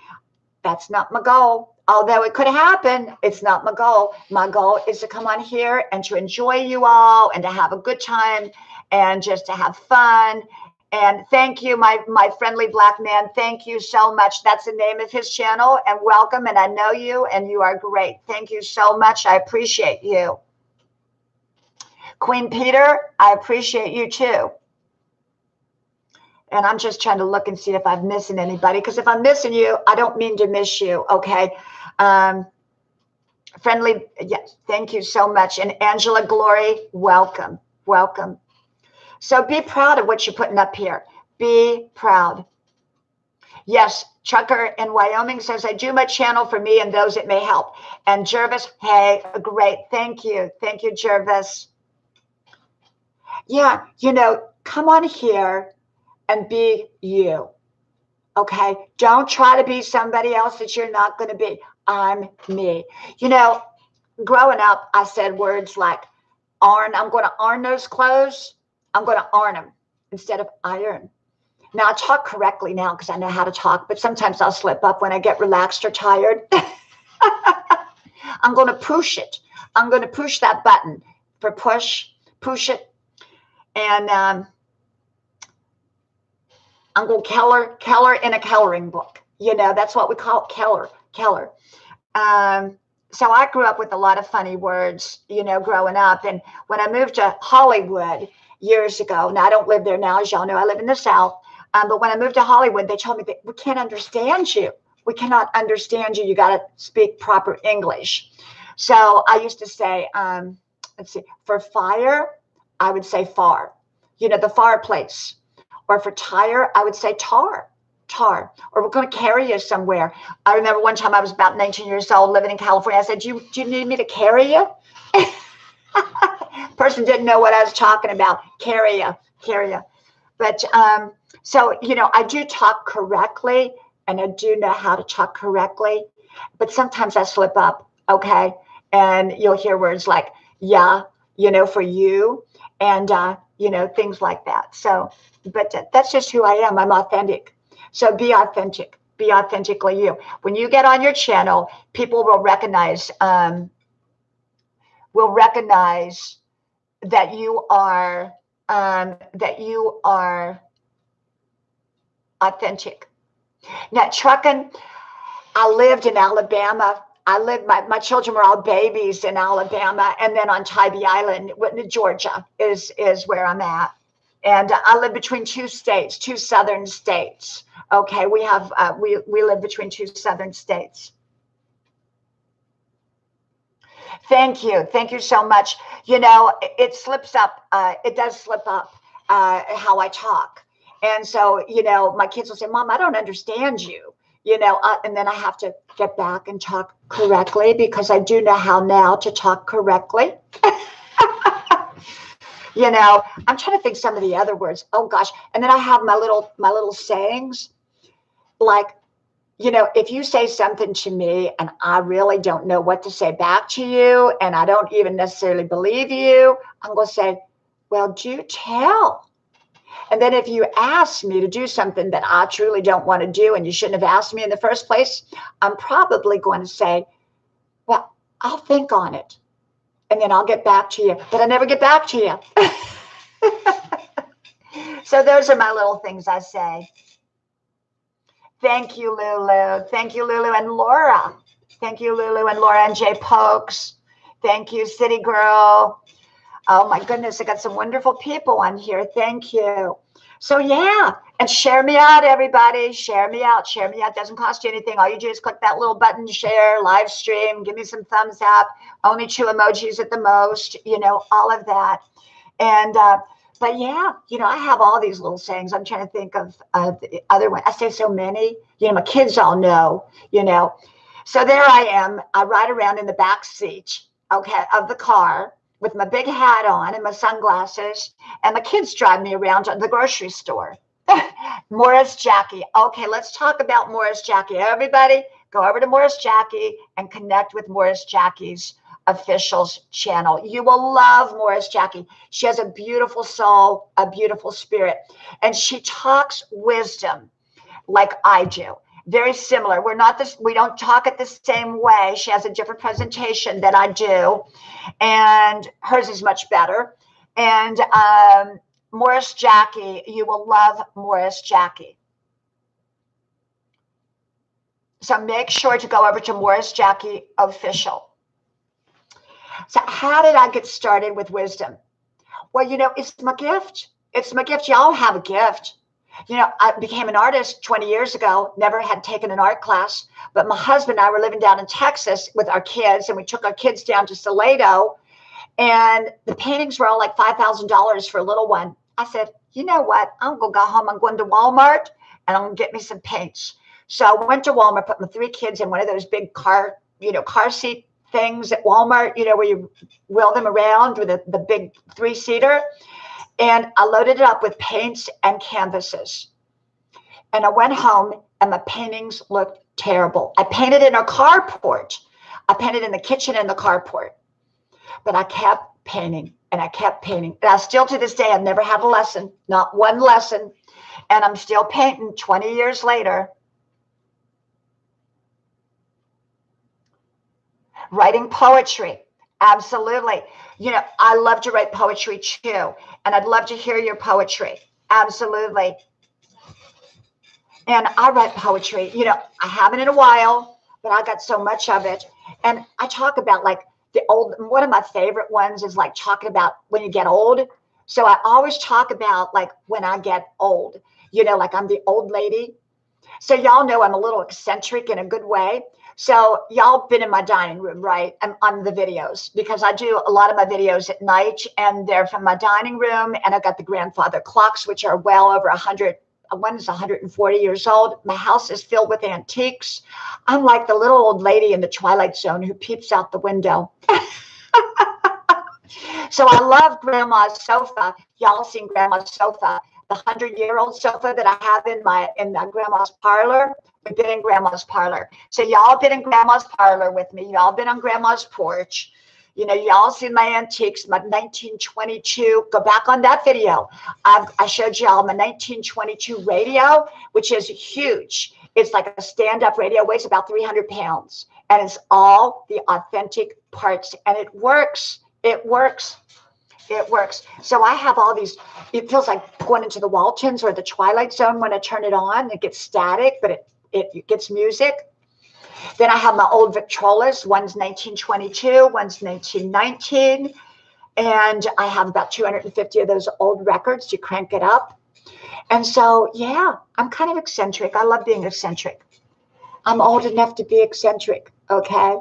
That's not my goal. Although it could happen, it's not my goal. My goal is to come on here and to enjoy you all and to have a good time and just to have fun. And thank you, my friendly black man. Thank you so much. That's the name of his channel. And welcome. And I know you and you are great. Thank you so much. I appreciate you. Queen Peter, I appreciate you too. And I'm just trying to look and see if I'm missing anybody. Because if I'm missing you, I don't mean to miss you. Okay. Friendly. Yes. Thank you so much. And Angela Glory, welcome. Welcome. So be proud of what you're putting up here. Be proud. Yes. Chucker in Wyoming says, I do my channel for me and those it may help. And Jervis, hey, great. Thank you. Thank you, Jervis. Yeah. You know, come on here and be you. Okay. Don't try to be somebody else that you're not going to be. I'm me. You know, growing up, I said words like iron. I'm going to iron those clothes. I'm going to iron them instead of iron. Now I talk correctly now because I know how to talk, but sometimes I'll slip up when I get relaxed or tired. I'm going to push it. I'm going to push that button for push it. And, I'm going to color in a coloring book. You know, that's what we call it, color. So I grew up with a lot of funny words, you know, growing up. And when I moved to Hollywood years ago, now I don't live there now, as y'all know, I live in the South. But when I moved to Hollywood, they told me that we can't understand you. We cannot understand you. You got to speak proper English. So I used to say, let's see, for fire, I would say far, you know, the fireplace. Or for tire, I would say tar. Or we're going to carry you somewhere. I remember one time I was about 19 years old living in California. I said, do you need me to carry you? Person didn't know what I was talking about. Carry you. But so, you know, I do talk correctly and I do know how to talk correctly. But sometimes I slip up. Okay. And you'll hear words like, yeah, you know, for you. And, you know, things like that. So, but that's just who I am. I'm authentic. So be authentic. Be authentically you. When you get on your channel, people will recognize that you are authentic. Now, trucking, I lived in Alabama. My children were all babies in Alabama, and then on Tybee Island, Georgia is where I'm at. And I live between two states, two southern states. Okay, we have we live between two southern states. Thank you so much. You know, it slips up. It does slip up how I talk, and so you know, my kids will say, "Mom, I don't understand you." You know, and then I have to get back and talk correctly because I do know how now to talk correctly. You know, I'm trying to think some of the other words. Oh gosh. And then I have my little sayings like, you know, if you say something to me and I really don't know what to say back to you and I don't even necessarily believe you, I'm going to say, well, do tell. And then if you ask me to do something that I truly don't want to do and you shouldn't have asked me in the first place, I'm probably going to say, well, I'll think on it and then I'll get back to you. But I never get back to you. So those are my little things I say. Thank you, Lulu. Thank you, Lulu and Laura. Thank you, Lulu and Laura and Jay Pokes. Thank you, City Girl. Oh my goodness, I got some wonderful people on here. Thank you. So yeah, and share me out, everybody. Share me out. Share me out. Doesn't cost you anything. All you do is click that little button, share, live stream, give me some thumbs up. Only 2 emojis at the most, you know, all of that. And but yeah, you know, I have all these little sayings. I'm trying to think of the other one. I say so many. You know, my kids all know, you know. So there I am. I ride around in the back seat, okay, of the car with my big hat on and my sunglasses, and my kids drive me around to the grocery store. Morris Jackie. Okay, let's talk about Morris Jackie. Everybody, go over to Morris Jackie and connect with Morris Jackie's officials channel. You will love Morris Jackie. She has a beautiful soul, a beautiful spirit, and she talks wisdom like I do. Very similar. We're not this, we don't talk it the same way. She has a different presentation than I do, and hers is much better. And Morris Jackie, you will love Morris Jackie. So make sure to go over to Morris Jackie Official. So how did I get started with wisdom? Well, you know, it's my gift. It's my gift. Y'all have a gift. You know, I became an artist 20 years ago, never had taken an art class, but my husband and I were living down in Texas with our kids, and we took our kids down to Salado, and the paintings were all like $5,000 for a little one. I said, you know what? I'm going to go home. I'm going to Walmart, and I'm going to get me some paints. So I went to Walmart, put my 3 kids in one of those big car seat things at Walmart, you know, where you wheel them around with the big 3-seater. And I loaded it up with paints and canvases. And I went home and my paintings looked terrible. I painted in a carport. I painted in the kitchen and the carport. But I kept painting and I kept painting. And I still to this day, I've never had a lesson, not one lesson. And I'm still painting 20 years later. Writing poetry. Absolutely. You know, I love to write poetry too. And I'd love to hear your poetry. Absolutely. And I write poetry. You know, I haven't in a while, but I got so much of it. And I talk about like one of my favorite ones is like talking about when you get old. So I always talk about like when I get old, you know, like I'm the old lady. So y'all know I'm a little eccentric in a good way. So y'all been in my dining room, right? On the videos, because I do a lot of my videos at night and they're from my dining room. And I've got the grandfather clocks, which are well over 100. One is 140 years old. My house is filled with antiques. I'm like the little old lady in the Twilight Zone who peeps out the window. So I love Grandma's sofa. Y'all seen Grandma's sofa, the 100-year-old sofa that I have in my Grandma's parlor. We've been in Grandma's parlor. So y'all been in Grandma's parlor with me. Y'all been on Grandma's porch. You know, y'all seen my antiques, my 1922. Go back on that video. I showed y'all my 1922 radio, which is huge. It's like a stand-up radio, weighs about 300 pounds. And it's all the authentic parts. And it works. It works. It works. So I have all these, it feels like going into the Waltons or the Twilight Zone when I turn it on. It gets static, but it gets music. Then I have my old Victrolas. One's 1922, one's 1919. And I have about 250 of those old records to crank it up. And so, yeah, I'm kind of eccentric. I love being eccentric. I'm old enough to be eccentric, okay?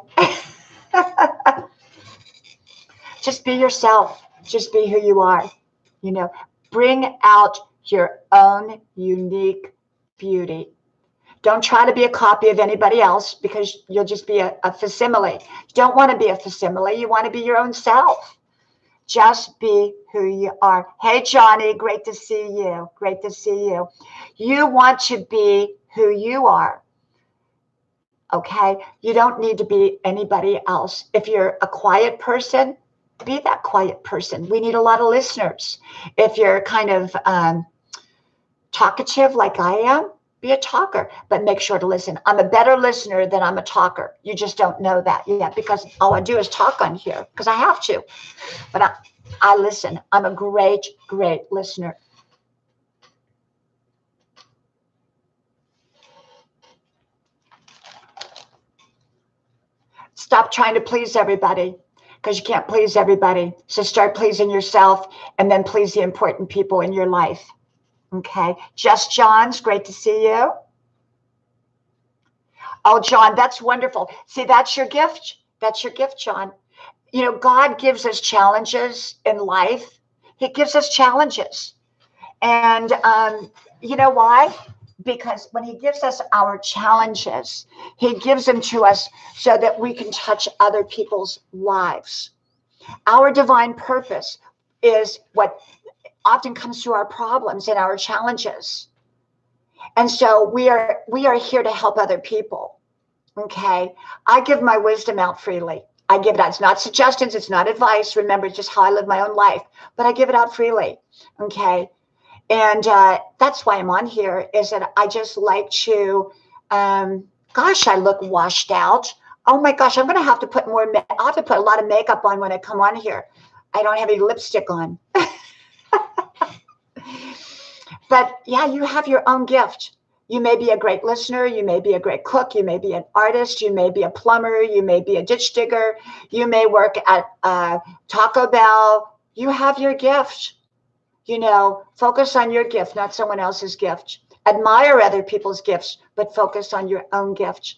Just be yourself. Just be who you are. You know, bring out your own unique beauty. Don't try to be a copy of anybody else because you'll just be a facsimile. You don't want to be a facsimile. You want to be your own self. Just be who you are. Hey, Johnny, great to see you. Great to see you. You want to be who you are. Okay? You don't need to be anybody else. If you're a quiet person, be that quiet person. We need a lot of listeners. If you're kind of talkative like I am, be a talker, but make sure to listen. I'm a better listener than I'm a talker. You just don't know that yet because all I do is talk on here because I have to. But I listen. I'm a great, great listener. Stop trying to please everybody because you can't please everybody. So start pleasing yourself and then please the important people in your life. Okay. Just John's great to see you. Oh, John, that's wonderful. See, that's your gift. That's your gift, John. You know, God gives us challenges in life. He gives us challenges. And you know why? Because when he gives us our challenges, he gives them to us so that we can touch other people's lives. Our divine purpose is what often comes through our problems and our challenges. And so we are here to help other people. Okay. I give my wisdom out freely. I give it out. It's not suggestions. It's not advice. Remember, it's just how I live my own life, but I give it out freely. Okay. And that's why I'm on here is that I just like to, gosh, I look washed out. Oh my gosh, I'm going to have to put more, I'll have to put a lot of makeup on when I come on here. I don't have any lipstick on. But yeah, you have your own gift. You may be a great listener. You may be a great cook. You may be an artist. You may be a plumber. You may be a ditch digger. You may work at Taco Bell. You have your gift. You know, focus on your gift, not someone else's gift. Admire other people's gifts, but focus on your own gift.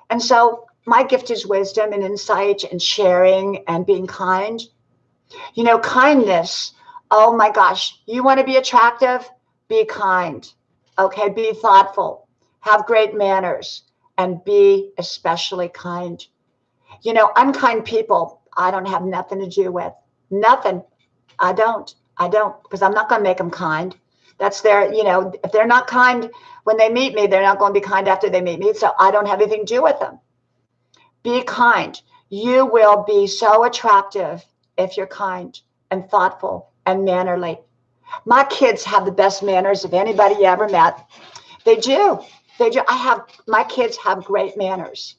And so my gift is wisdom and insight and sharing and being kind. You know, kindness. Oh my gosh, you want to be attractive? Be kind. Okay, be thoughtful. Have great manners and be especially kind. You know, unkind people, I don't have nothing to do with. Nothing. I don't, because I'm not going to make them kind. That's their, you know, if they're not kind when they meet me, they're not going to be kind after they meet me. So I don't have anything to do with them. Be kind. You will be so attractive if you're kind and thoughtful and mannerly. My kids have the best manners of anybody you ever met. They do. They do. My kids have great manners.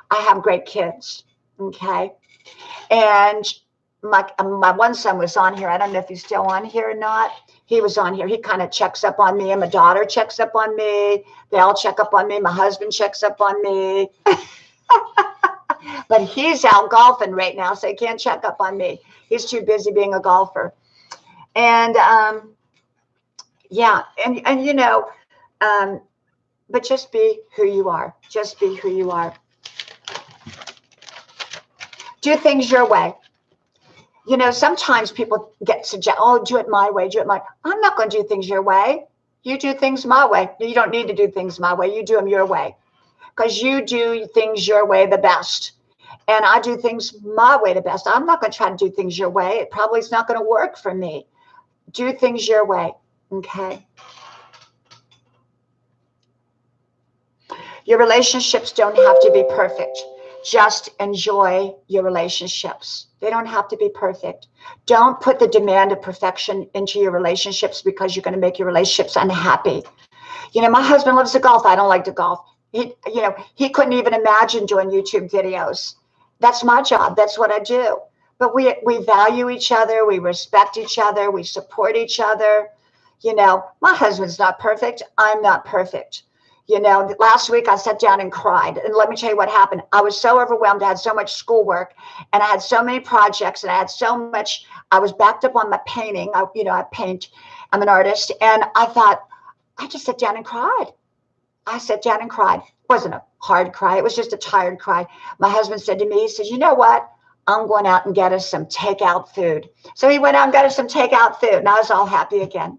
I have great kids. Okay. And my one son was on here. I don't know if he's still on here or not. He was on here. He kind of checks up on me, and my daughter checks up on me. They all check up on me. My husband checks up on me. But he's out golfing right now, so he can't check up on me. He's too busy being a golfer. And yeah, and you know, but just be who you are. Just be who you are. Do things your way. You know, sometimes people do it my way, do it my. I'm not going to do things your way. You do things my way. You don't need to do things my way. You do them your way because you do things your way the best. And I do things my way the best. I'm not going to try to do things your way. It probably is not going to work for me. Do things your way. Okay. Your relationships don't have to be perfect. Just enjoy your relationships. They don't have to be perfect. Don't put the demand of perfection into your relationships because you're going to make your relationships unhappy. You know, my husband loves to golf. I don't like to golf. He couldn't even imagine doing YouTube videos. That's my job. That's what I do. But we value each other. We respect each other. We support each other. You know, my husband's not perfect. I'm not perfect. You know, last week I sat down and cried. And let me tell you what happened. I was so overwhelmed. I had so much schoolwork and I had so many projects and I had so much. I was backed up on my painting. I paint. I'm an artist. And I thought, I just sat down and cried. I sat down and cried. It wasn't a hard cry. It was just a tired cry. My husband said to me, he says, you know what? I'm going out and get us some takeout food. So he went out and got us some takeout food. And I was all happy again.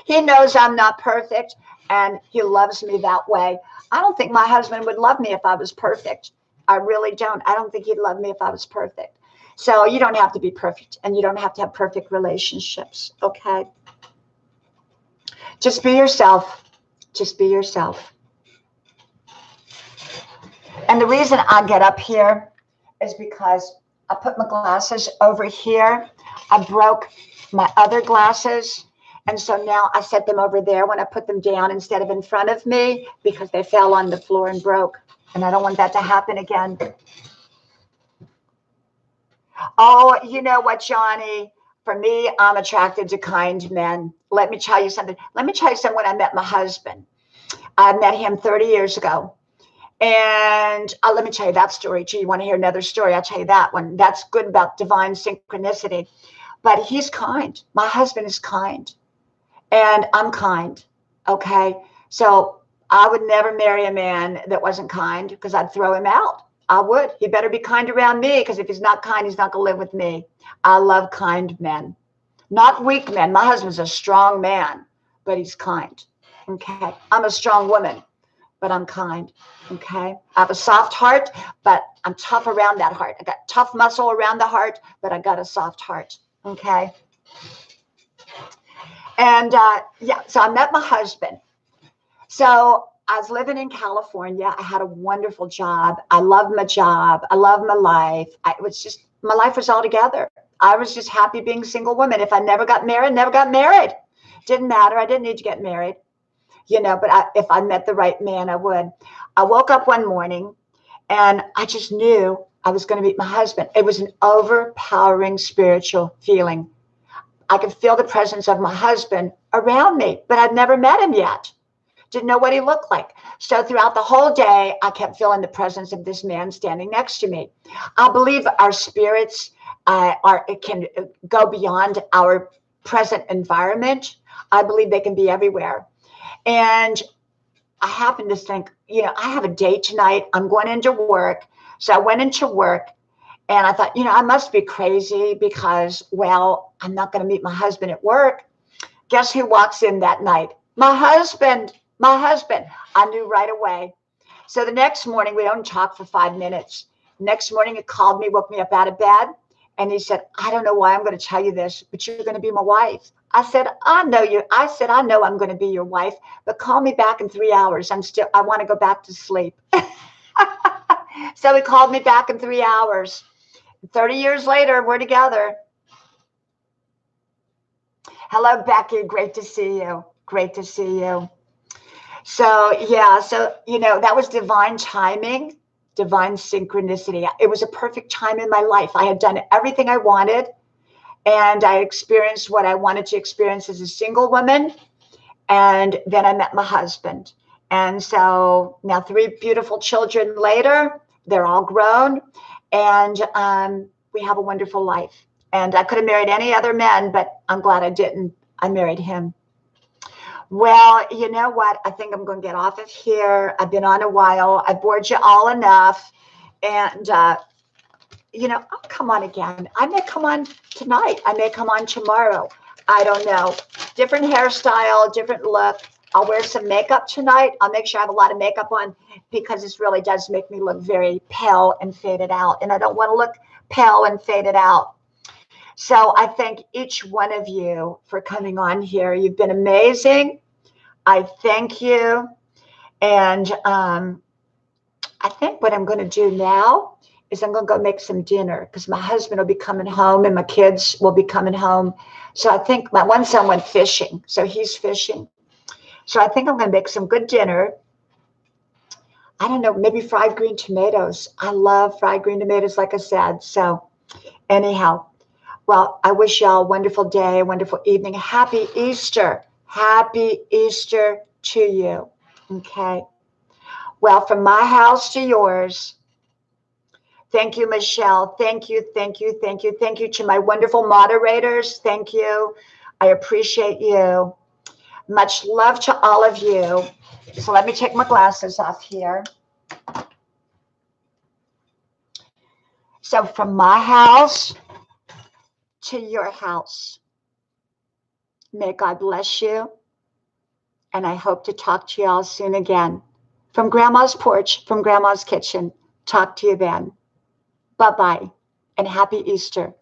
He knows I'm not perfect. And he loves me that way. I don't think my husband would love me if I was perfect. I really don't. I don't think he'd love me if I was perfect. So you don't have to be perfect and you don't have to have perfect relationships. Okay. Just be yourself. Just be yourself. And the reason I get up here is because I put my glasses over here. I broke my other glasses. And so now I set them over there when I put them down instead of in front of me because they fell on the floor and broke. And I don't want that to happen again. Oh, you know what, Johnny? For me, I'm attracted to kind men. Let me tell you something. Let me tell you something when I met my husband. I met him 30 years ago. And let me tell you that story too. You want to hear another story? I'll tell you that one. That's good about divine synchronicity. But he's kind. My husband is kind. And I'm kind. Okay. So I would never marry a man that wasn't kind because I'd throw him out. I would. He better be kind around me because if he's not kind, he's not going to live with me. I love kind men, not weak men. My husband's a strong man, but he's kind. Okay. I'm a strong woman, but I'm kind. Okay. I have a soft heart, but I'm tough around that heart. I got tough muscle around the heart, but I got a soft heart. Okay. And yeah, so I met my husband. So I was living in California. I had a wonderful job. I loved my job. I loved my life. My life was all together. I was just happy being a single woman. If I never got married, never got married. Didn't matter. I didn't need to get married, but if I met the right man, I would. I woke up one morning and I just knew I was going to meet my husband. It was an overpowering spiritual feeling. I could feel the presence of my husband around me, but I'd never met him yet. Didn't know what he looked like. So throughout the whole day, I kept feeling the presence of this man standing next to me. I believe our spirits it can go beyond our present environment. I believe they can be everywhere. And I happened to think, I have a date tonight. I'm going into work. So I went into work and I thought, I must be crazy because, I'm not going to meet my husband at work. Guess who walks in that night? My husband. I knew right away. So the next morning, we don't talk for 5 minutes. Next morning, he called me, woke me up out of bed. And he said, I don't know why I'm going to tell you this, but you're going to be my wife. I said, I know you. I said, I know I'm going to be your wife, but call me back in 3 hours. I want to go back to sleep. So he called me back in 3 hours. 30 years later, we're together. Hello, Becky. Great to see you. Great to see you. So, yeah. So, that was divine timing, divine synchronicity. It was a perfect time in my life. I had done everything I wanted. And I experienced what I wanted to experience as a single woman. And then I met my husband. And so now 3 beautiful children later, they're all grown. And we have a wonderful life. And I could have married any other man, but I'm glad I didn't. I married him. Well, you know what? I think I'm going to get off of here. I've been on a while. I bored you all enough. And, I'll come on again. I may come on tonight. I may come on tomorrow. I don't know. Different hairstyle, different look. I'll wear some makeup tonight. I'll make sure I have a lot of makeup on because this really does make me look very pale and faded out. And I don't want to look pale and faded out. So I thank each one of you for coming on here. You've been amazing. I thank you. And I think what I'm going to do now is I'm going to go make some dinner because my husband will be coming home and my kids will be coming home. So I think my one son went fishing. So he's fishing. So I think I'm going to make some good dinner. I don't know, maybe fried green tomatoes. I love fried green tomatoes, like I said. So anyhow, well, I wish y'all a wonderful day, a wonderful evening. Happy Easter. Happy Easter to you. Okay. Well, from my house to yours. Thank you, Michelle. Thank you, thank you, thank you. Thank you to my wonderful moderators. Thank you. I appreciate you. Much love to all of you. So let me take my glasses off here. So from my house to your house, may God bless you. And I hope to talk to you all soon again. From Grandma's porch, from Grandma's kitchen. Talk to you then. Bye-bye and happy Easter.